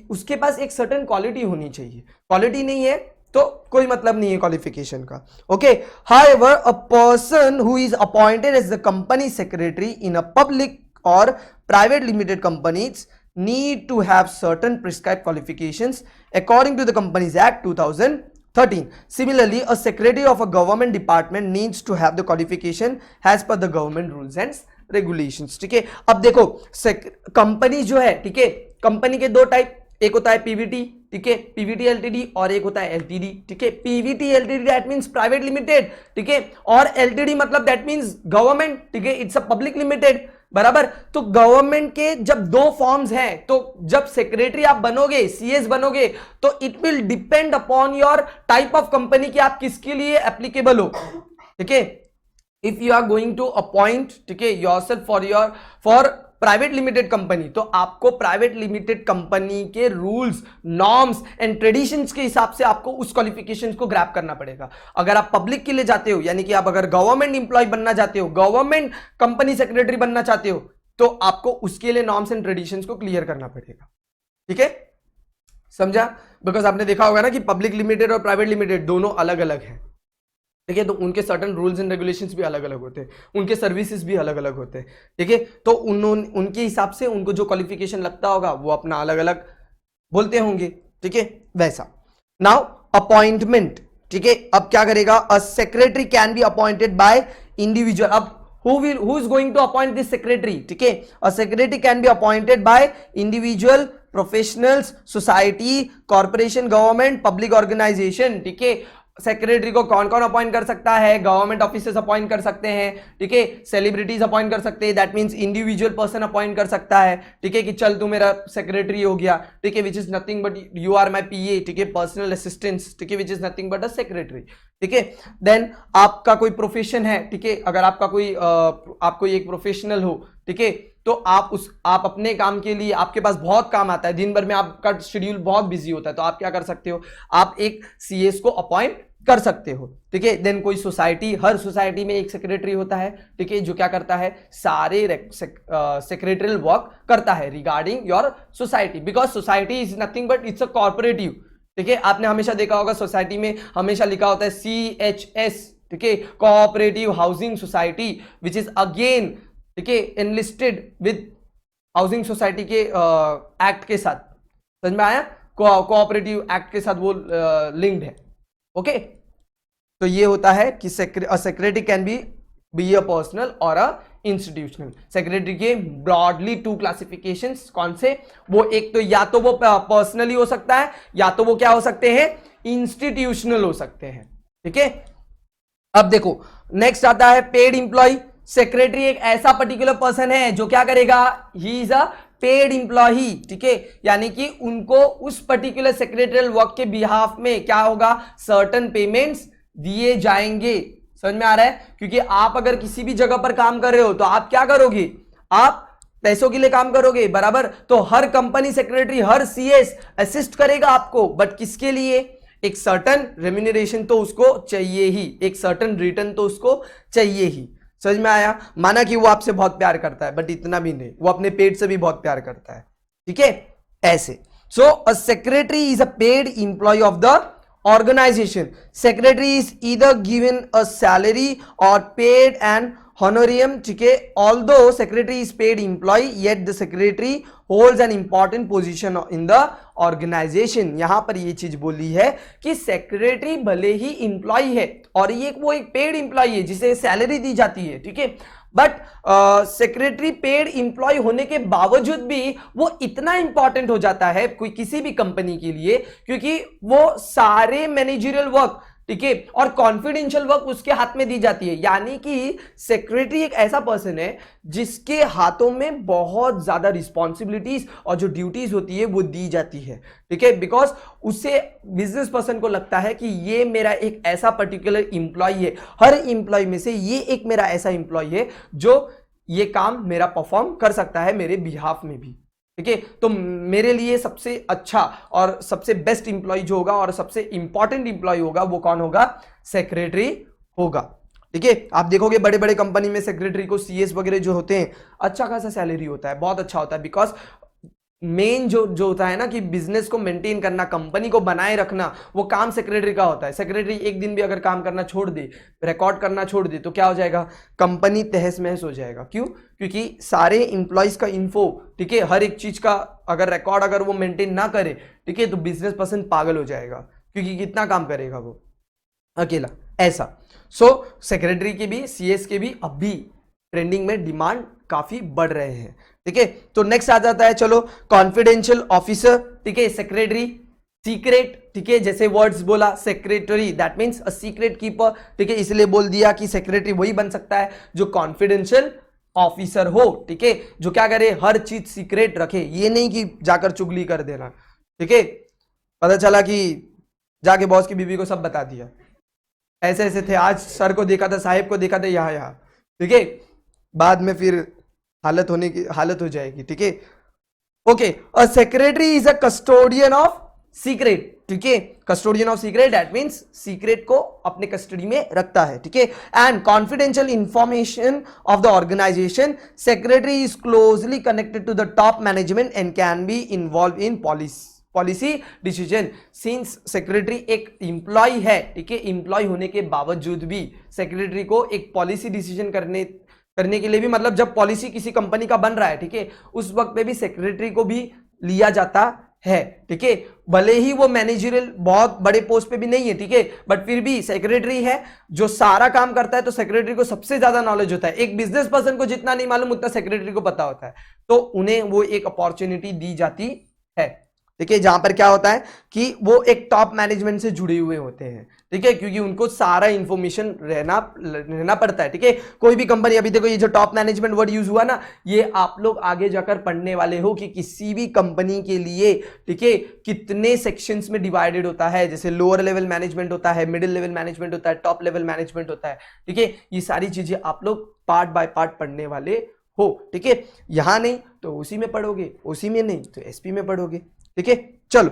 उसके पास एक सर्टेन क्वालिटी होनी चाहिए। क्वालिटी नहीं है तो कोई मतलब नहीं है क्वालिफिकेशन का, okay. However a person who is appointed as the company secretary in a public और private limited companies need to have certain prescribed qualifications according to the Companies Act 2000 13. Similarly, a secretary of a government department needs to have the qualification as per the government rules and regulations. ठीक है, अब देखो company जो है, ठीक है, company के दो टाइप, एक होता है पीवीटी, ठीक है, पीवीटी एलटीडी, और एक होता है एलटीडी, ठीक है। Pvt LTD that means private limited, ठीक है, और एलटीडी मतलब दैट मींस गवर्नमेंट, ठीक है, इट्स अ पब्लिक लिमिटेड, बराबर। तो गवर्नमेंट के जब दो फॉर्म्स हैं, तो जब सेक्रेटरी आप बनोगे, सीएस बनोगे, तो it will depend upon your type of company कि आप किसके लिए एप्लीकेबल हो, ठीक है। If you are going to appoint, ठीक है, yourself for private limited company, तो आपको प्राइवेट लिमिटेड कंपनी के रूल्स, नॉर्म्स एंड ट्रेडिशंस के हिसाब से आपको उस क्वालिफिकेशंस को ग्रैब करना पड़ेगा। अगर आप पब्लिक के लिए जाते हो, यानी कि आप अगर गवर्नमेंट इंप्लॉय बनना चाहते हो, गवर्नमेंट कंपनी सेक्रेटरी बनना चाहते हो, तो आपको उसके लिए नॉर्म्स एंड ट्रेडिशंस को क्लियर करना पड़ेगा, ठीक है, समझा। बिकॉज आपने देखा होगा ना कि पब्लिक लिमिटेड और प्राइवेट लिमिटेड दोनों अलग अलग हैं, ठीक है, तो उनके सर्टन रूल्स एंड रेगुलेशंस भी अलग अलग होते हैं, उनके सर्विसेज भी अलग अलग होते हैं, ठीक है। तो उनके हिसाब से उनको जो क्वालिफिकेशन लगता होगा वो अपना अलग अलग बोलते होंगे, ठीक है, वैसा। नाउ अपॉइंटमेंट, ठीक है, अब क्या करेगा, अ secretary can be appointed by individual. अब who is going to appoint this secretary, ठीक है, a secretary can be appointed by individual, professionals, society, corporation, government, public organization, ठीक है। सेक्रेटरी को कौन कौन अपॉइंट कर सकता है, गवर्नमेंट ऑफिसर्स अपॉइंट कर सकते हैं, ठीक है, सेलिब्रिटीज अपॉइंट कर सकते हैं, that means individual person appoint कर सकता है, ठीक है, कि चल तू मेरा सेक्रेटरी हो गया, ठीक है, which is nothing but you are my PA, ठीक है, पर्सनल असिस्टेंट्स, ठीक है, which is nothing but a secretary, ठीक है। देन आपका कोई प्रोफेशन है, ठीक है, अगर आपका कोई आप कोई एक प्रोफेशनल हो, ठीक है, तो आप अपने काम के लिए, आपके पास बहुत काम आता है, दिन भर में आपका शेड्यूल बहुत बिजी होता है, तो आप क्या कर सकते हो, आप एक सीएस को अपॉइंट कर सकते हो, ठीक है। देन कोई सोसाइटी, हर सोसाइटी में एक सेक्रेटरी होता है, ठीक है, जो क्या करता है, सारे सेक्रेटरियल वर्क करता है regarding your society, because society is nothing but it's a corporative, ठीक है। आपने हमेशा देखा होगा सोसाइटी में हमेशा लिखा होता है CHS, ठीक है, cooperative housing society, which is again, ठीक है, एनलिस्टेड विद हाउसिंग सोसाइटी के एक्ट के साथ, समझ में आया, कोऑपरेटिव एक्ट के साथ वो लिंक्ड है, ओके। तो ये होता है कि secretary can be a personal और अ इंस्टीट्यूशनल। सेक्रेटरी के ब्रॉडली 2 क्लासिफिकेशंस, कौन से, वो एक तो या तो वो पर्सनली हो सकता है, या तो वो क्या हो सकते हैं, इंस्टीट्यूशनल हो सकते हैं, ठीक है। अब देखो नेक्स्ट आता है पेड इंप्लॉय। सेक्रेटरी एक ऐसा पर्टिकुलर पर्सन है जो क्या करेगा, ही इज अ पेड इंप्लॉई, ठीक है, यानी कि उनको उस पर्टिकुलर सेक्रेटरियल वर्क के बिहाफ में क्या होगा, सर्टन पेमेंट्स दिए जाएंगे, समझ में आ रहा है। क्योंकि आप अगर किसी भी जगह पर काम कर रहे हो तो आप क्या करोगे, आप पैसों के लिए काम करोगे, बराबर। तो हर कंपनी सेक्रेटरी, हर सीएस असिस्ट करेगा आपको, बट किसके लिए, एक सर्टन रेम्यूनरेशन तो उसको चाहिए ही, एक सर्टन रिटर्न तो उसको चाहिए ही, समझ में आया। माना कि वो आपसे बहुत प्यार करता है, बट इतना भी नहीं, वो अपने पेट से भी बहुत प्यार करता है, ठीक है, ऐसे। So a secretary is a paid employee of the organization. Secretary is either given a salary or paid an honorarium, ठीक है। Although secretary is paid employee, yet the secretary holds an important position in the organization. यहां पर ये चीज बोली है कि secretary भले ही इंप्लॉय है और वो एक पेड इंप्लॉय है जिसे सैलरी दी जाती है, ठीक है, बट सेक्रेटरी पेड इंप्लॉय होने के बावजूद भी वो इतना इंपॉर्टेंट हो जाता है कोई किसी भी कंपनी के लिए, क्योंकि वो सारे मैनेजरियल वर्क, ठीक है, और कॉन्फिडेंशियल वर्क उसके हाथ में दी जाती है। यानी कि सेक्रेटरी एक ऐसा पर्सन है जिसके हाथों में बहुत ज्यादा रिस्पॉन्सिबिलिटीज और जो ड्यूटीज होती है वो दी जाती है, ठीक है, बिकॉज उसे बिजनेस पर्सन को लगता है कि ये मेरा एक ऐसा पर्टिकुलर इंप्लॉय है, हर इंप्लॉय में से ये एक मेरा ऐसा इंप्लॉय है जो ये काम मेरा परफॉर्म कर सकता है मेरे बिहाफ में भी, ठीक है। तो मेरे लिए सबसे अच्छा और सबसे बेस्ट इंप्लॉय जो होगा और सबसे इंपॉर्टेंट इंप्लॉय होगा वो कौन होगा, सेक्रेटरी होगा, ठीक है। आप देखोगे बड़े बड़े कंपनी में सेक्रेटरी को सीएस वगैरह जो होते हैं अच्छा खासा सैलरी होता है, बहुत अच्छा होता है, बिकॉज मेन जो होता है ना कि बिजनेस को मेंटेन करना, कंपनी को बनाए रखना, वो काम सेक्रेटरी का होता है। सेक्रेटरी एक दिन भी अगर काम करना छोड़ दे, रिकॉर्ड करना छोड़ दे, तो क्या हो जाएगा, कंपनी तहस महस हो जाएगा। क्यों, क्योंकि सारे इंप्लॉइज का इन्फो, ठीक है, हर एक चीज का अगर रिकॉर्ड अगर वो मेंटेन ना करे, ठीक है, तो बिजनेस पर्सन पागल हो जाएगा, क्योंकि कितना काम करेगा वो अकेला, ऐसा। सेक्रेटरी के भी, सीएस के भी अब भी ट्रेंडिंग में डिमांड काफी बढ़ रहे हैं, ठीक है। तो नेक्स्ट आ जाता है, चलो, कॉन्फिडेंशियल ऑफिसर, ठीक है, सेक्रेटरी, सीक्रेट, ठीक है, जैसे वर्ड्स बोला, secretary that means a secret keeper, ठीक है, इसलिए बोल दिया कि सेक्रेटरी वही बन सकता है जो कॉन्फिडेंशियल ऑफिसर हो, ठीक है, जो क्या करे, हर चीज सीक्रेट रखे, ये नहीं कि जाकर चुगली कर देना, ठीक है। पता चला कि जाके बॉस की बीवी को सब बता दिया, ऐसे ऐसे थे, आज सर को देखा था, साहिब को देखा था, यहाँ, ठीक है, बाद में फिर हालत हो जाएगी, ठीक है। Okay, a secretary is a custodian of secret, ठीक है, custodian of secret that means secret को अपने कस्टडी में रखता है, ठीक है। And confidential information of the organisation, secretary is closely connected to the top management and can be involve in policy decision. Since secretary एक एम्प्लॉय है, ठीक है, एम्प्लॉय होने के बावजूद भी सेक्रेटरी को एक पॉलिसी डिसीजन करने के लिए भी, मतलब जब पॉलिसी किसी कंपनी का बन रहा है, ठीक है, उस वक्त पे भी सेक्रेटरी को भी लिया जाता है, ठीक है, भले ही वो मैनेजरियल बहुत बड़े पोस्ट पे भी नहीं है, ठीक है, बट फिर भी सेक्रेटरी है जो सारा काम करता है, तो सेक्रेटरी को सबसे ज्यादा नॉलेज होता है। एक बिजनेस पर्सन को जितना नहीं मालूम उतना सेक्रेटरी को पता होता है, तो उन्हें वो एक अपॉर्चुनिटी दी जाती है, ठीक है, जहां पर क्या होता है कि वो एक टॉप मैनेजमेंट से जुड़े हुए होते हैं, ठीक है, क्योंकि उनको सारा इंफॉर्मेशन रहना पड़ता है, ठीक है। कोई भी कंपनी, अभी देखो ये जो टॉप मैनेजमेंट वर्ड यूज हुआ ना, ये आप लोग आगे जाकर पढ़ने वाले हो कि किसी भी कंपनी के लिए, ठीक है, कितने सेक्शंस में डिवाइडेड होता है, जैसे लोअर लेवल मैनेजमेंट होता है, मिडिल लेवल मैनेजमेंट होता है, टॉप लेवल मैनेजमेंट होता है, ठीक है, ये सारी चीजें आप लोग पार्ट बाय पार्ट पढ़ने वाले हो, ठीक है। यहां नहीं तो उसी में पढ़ोगे, उसी में नहीं तो एसपी में पढ़ोगे, ठीक है। चलो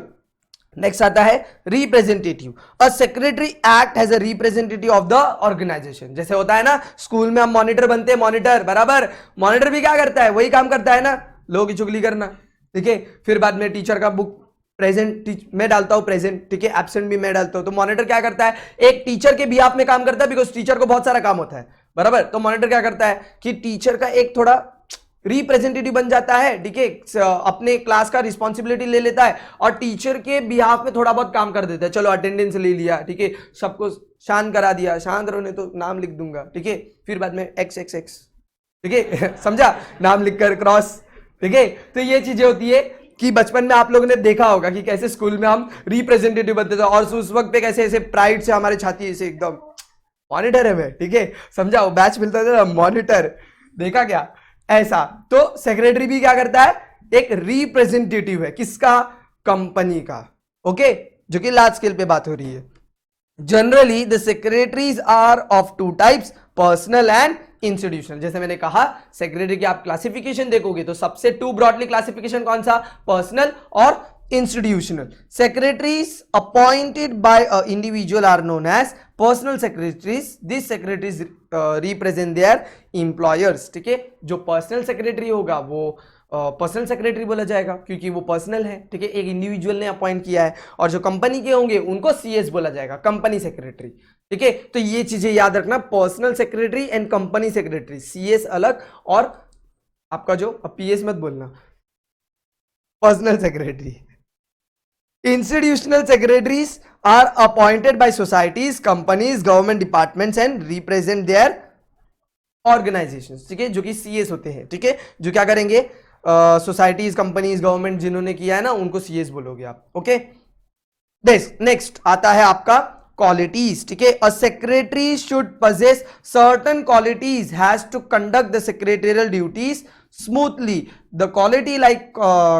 नेक्स्ट आता है representative. A secretary act as a representative of the organisation. जैसे होता है ना स्कूल में हम मॉनिटर बनते हैं, मॉनिटर बराबर, मॉनिटर भी क्या करता है, वही काम करता है ना, लोगों की चुगली करना, ठीक है। फिर बाद में टीचर का बुक प्रेजेंट मैं डालता हूं, प्रेजेंट, ठीक है, एब्सेंट भी मैं डालता हूं, तो मॉनिटर क्या करता है, एक टीचर के बिहाफ में काम करता है, बिकॉज टीचर को बहुत सारा काम होता है, बराबर। तो मॉनिटर क्या करता है कि टीचर का एक थोड़ा रिप्रेजेंटेटिव बन जाता है, ठीक है, अपने क्लास का रिस्पॉन्सिबिलिटी ले लेता है और टीचर के बिहाफ में थोड़ा बहुत काम कर देता है। चलो अटेंडेंस ले लिया, ठीक है, सबको शांत करा दिया, शांत रहो नहीं तो नाम लिख दूंगा, ठीक है, फिर बाद में एक्स एक्स एक्स, ठीक है, समझा, नाम लिखकर क्रॉस, ठीक है। तो ये चीजें होती है कि बचपन में आप लोगों ने देखा होगा कि कैसे स्कूल में हम रिप्रेजेंटेटिव बनते थे और उस वक्त पे कैसे ऐसे प्राइड से हमारे छाती ऐसे एकदम मॉनिटर है मैं, ठीक है, समझा, वो बैच मिलता था मॉनिटर, देखा क्या ऐसा। तो सेक्रेटरी भी क्या करता है, एक रिप्रेजेंटेटिव है, किसका, कंपनी का, ओके, जो कि लार्ज स्केल पे बात हो रही है। Generally the secretaries are of two types, personal and institutional. जैसे मैंने कहा सेक्रेटरी की आप क्लासिफिकेशन देखोगे तो सबसे टू ब्रॉडली क्लासिफिकेशन कौन सा, पर्सनल और institutional. Secretaries appointed by an individual are known as personal secretaries. These secretaries represent their employers. ठीक है, जो पर्सनल सेक्रेटरी होगा वो पर्सनल सेक्रेटरी बोला जाएगा क्योंकि वो पर्सनल है, ठीक है, एक इंडिविजुअल ने अपॉइंट किया है। और जो कंपनी के होंगे उनको सीएस बोला जाएगा, कंपनी सेक्रेटरी, ठीक है। तो ये चीजें याद रखना, personal secretary and company secretary, CS अलग और आपका जो पीएस मत बोलना, personal secretary. Institutional secretaries are appointed by societies, companies, government departments and represent their organizations, ठीक है, जो कि सीएस होते हैं, ठीक है, जो क्या करेंगे, सोसाइटीज, कंपनीज, गवर्नमेंट जिन्होंने किया है ना उनको सीएस बोलोगे आप, ओके। नेक्स्ट आता है आपका क्वालिटीज, ठीक है। अ secretary should possess certain qualities, has to conduct the secretarial duties smoothly. The quality like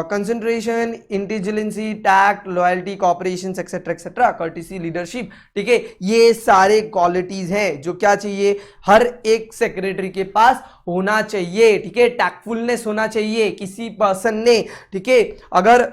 concentration, intelligence, tact, loyalty, cooperation, etc., courtesy, leadership, ठीक है, ये सारे क्वालिटीज हैं जो क्या चाहिए, हर एक सेक्रेटरी के पास होना चाहिए, ठीक है। टैक्टफुलनेस होना चाहिए किसी पर्सन ने, ठीक है। अगर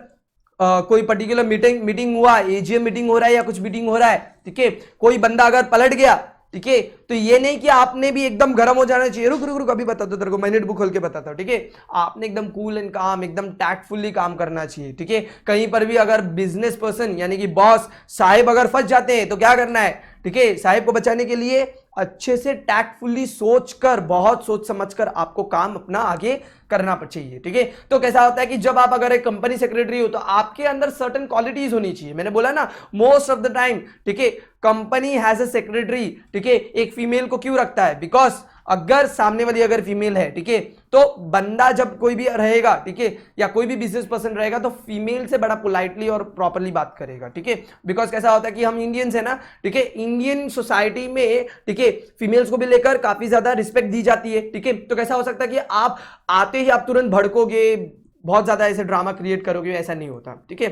कोई पर्टिकुलर मीटिंग हुआ, एजीएम मीटिंग हो रहा है या कुछ मीटिंग हो रहा है, ठीक है, कोई बंदा अगर पलट गया, ठीक है, तो ये नहीं कि आपने भी एकदम गर्म हो जाना चाहिए, रुक रुक रुक अभी बताता हूं तेरे को, मिनट बुक खोल के बताता हूं, ठीक है। आपने एकदम कूल एंड काम, एकदम टैक्टफुली काम करना चाहिए, ठीक है। कहीं पर भी अगर बिजनेस पर्सन यानी कि बॉस साहिब अगर फंस जाते हैं तो क्या करना है, ठीक है, साहिब को बचाने के लिए अच्छे से टैक्टफुली सोचकर, बहुत सोच समझकर आपको काम अपना आगे करना चाहिए, ठीक है। तो कैसा होता है कि जब आप अगर एक कंपनी सेक्रेटरी हो तो आपके अंदर सर्टेन क्वालिटीज होनी चाहिए। मैंने बोला ना मोस्ट ऑफ द टाइम, ठीक है, कंपनी हैज अ सेक्रेटरी, ठीक है, एक फीमेल को क्यों रखता है? बिकॉज अगर सामने वाली अगर फीमेल है, ठीक है, तो बंदा जब कोई भी रहेगा, ठीक है, या कोई भी बिजनेस पर्सन रहेगा तो फीमेल से बड़ा पोलाइटली और प्रॉपरली बात करेगा, ठीक है। बिकॉज कैसा होता है कि हम इंडियंस है ना, ठीक है, इंडियन सोसाइटी में, ठीक है, फीमेल्स को भी लेकर काफी ज्यादा रिस्पेक्ट दी जाती है, ठीक है। तो कैसा हो सकता है कि आप आते ही आप तुरंत भड़कोगे, बहुत ज्यादा ऐसे ड्रामा क्रिएट करोगे, ऐसा नहीं होता, ठीक है।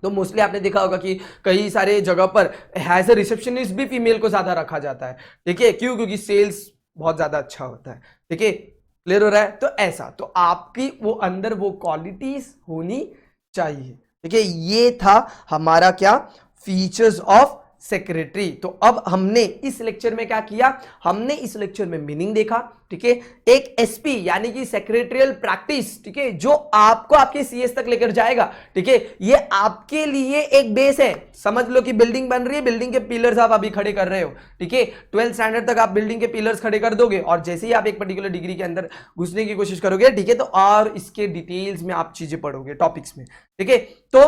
तो मोस्टली आपने देखा होगा कि कई सारे जगह पर एज ए रिसेप्शनिस्ट भी फीमेल को ज्यादा रखा जाता है, ठीक है, क्यों? क्योंकि सेल्स बहुत ज्यादा अच्छा होता है, ठीक है, क्लियर हो रहा है? तो ऐसा, तो आपकी वो अंदर वो क्वालिटीज होनी चाहिए, ठीक है। ये था हमारा क्या, फीचर्स ऑफ सेक्रेटरी। तो अब हमने इस लेक्चर में क्या किया, हमने इस लेक्चर में मीनिंग देखा, ठीक है, एक एसपी यानी कि सेक्रेटरियल प्रैक्टिस, ठीक है, जो आपको आपके सीएस तक लेकर जाएगा, ठीक है। ये आपके लिए एक बेस है। समझ लो कि बिल्डिंग बन रही है, बिल्डिंग के पिलर्स आप अभी खड़े कर रहे हो, ठीक है। 12th स्टैंडर्ड तक आप बिल्डिंग के पिलर्स खड़े कर दोगे और जैसे ही आप एक पर्टिकुलर डिग्री के अंदर घुसने की कोशिश करोगे, ठीक है, तो और इसके डिटेल्स में आप चीजें पढ़ोगे टॉपिक्स में, ठीक है। तो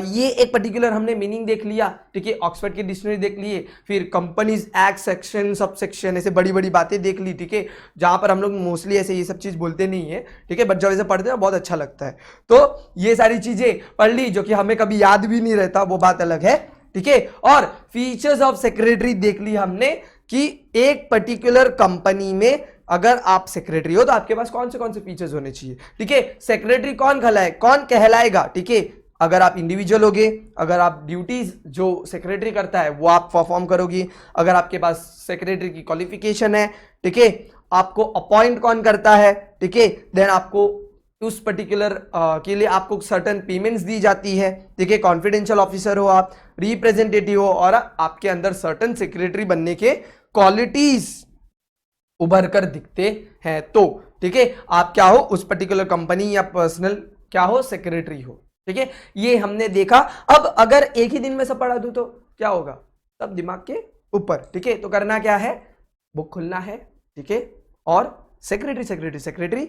ये एक पर्टिकुलर हमने मीनिंग देख लिया, ठीक है, ऑक्सफोर्ड की डिक्शनरी देख लिए, फिर companies act, section, sub section, ऐसे बड़ी बड़ी बातें देख ली, ठीक है, जहां पर हम लोग मोस्टली ऐसे ये सब चीज बोलते नहीं है, ठीक है, बट जब ऐसे पढ़ते हैं बहुत अच्छा लगता है। तो ये सारी चीजें पढ़ ली जो कि हमें कभी याद भी नहीं रहता, वो बात अलग है, ठीक है। और फीचर्स ऑफ सेक्रेटरी देख ली हमने कि एक पर्टिकुलर कंपनी में अगर आप सेक्रेटरी हो तो आपके पास कौन से फीचर्स होने चाहिए, ठीक है। सेक्रेटरी कौन कहलाएगा, ठीक है, अगर आप इंडिविजुअल होगे, अगर आप ड्यूटीज जो सेक्रेटरी करता है वो आप परफॉर्म करोगी, अगर आपके पास सेक्रेटरी की क्वालिफिकेशन है, ठीक है, आपको अपॉइंट कौन करता है, ठीक है, देन आपको उस पर्टिकुलर के लिए आपको सर्टेन पेमेंट्स दी जाती है, ठीक है, कॉन्फिडेंशियल ऑफिसर हो आप, रिप्रेजेंटेटिव हो, और आपके अंदर सर्टेन सेक्रेटरी बनने के क्वालिटीज उभर कर दिखते हैं, तो ठीक है, आप क्या हो, उस पर्टिकुलर कंपनी या पर्सनल क्या हो, सेक्रेटरी हो, ठीक है। ये हमने देखा। अब अगर एक ही दिन में सब पढ़ा दूं तो क्या होगा, सब दिमाग के ऊपर, ठीक है। तो करना क्या है, बुक खुलना है, ठीक है, और सेक्रेटरी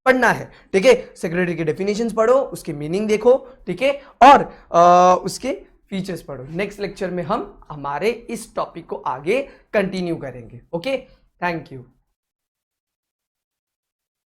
पढ़ना है, ठीक है। सेक्रेटरी की डेफिनेशंस पढ़ो, उसकी मीनिंग देखो, ठीक है, और उसके फीचर्स पढ़ो। नेक्स्ट लेक्चर में हम हमारे इस टॉपिक को आगे कंटिन्यू करेंगे। Okay, thank you.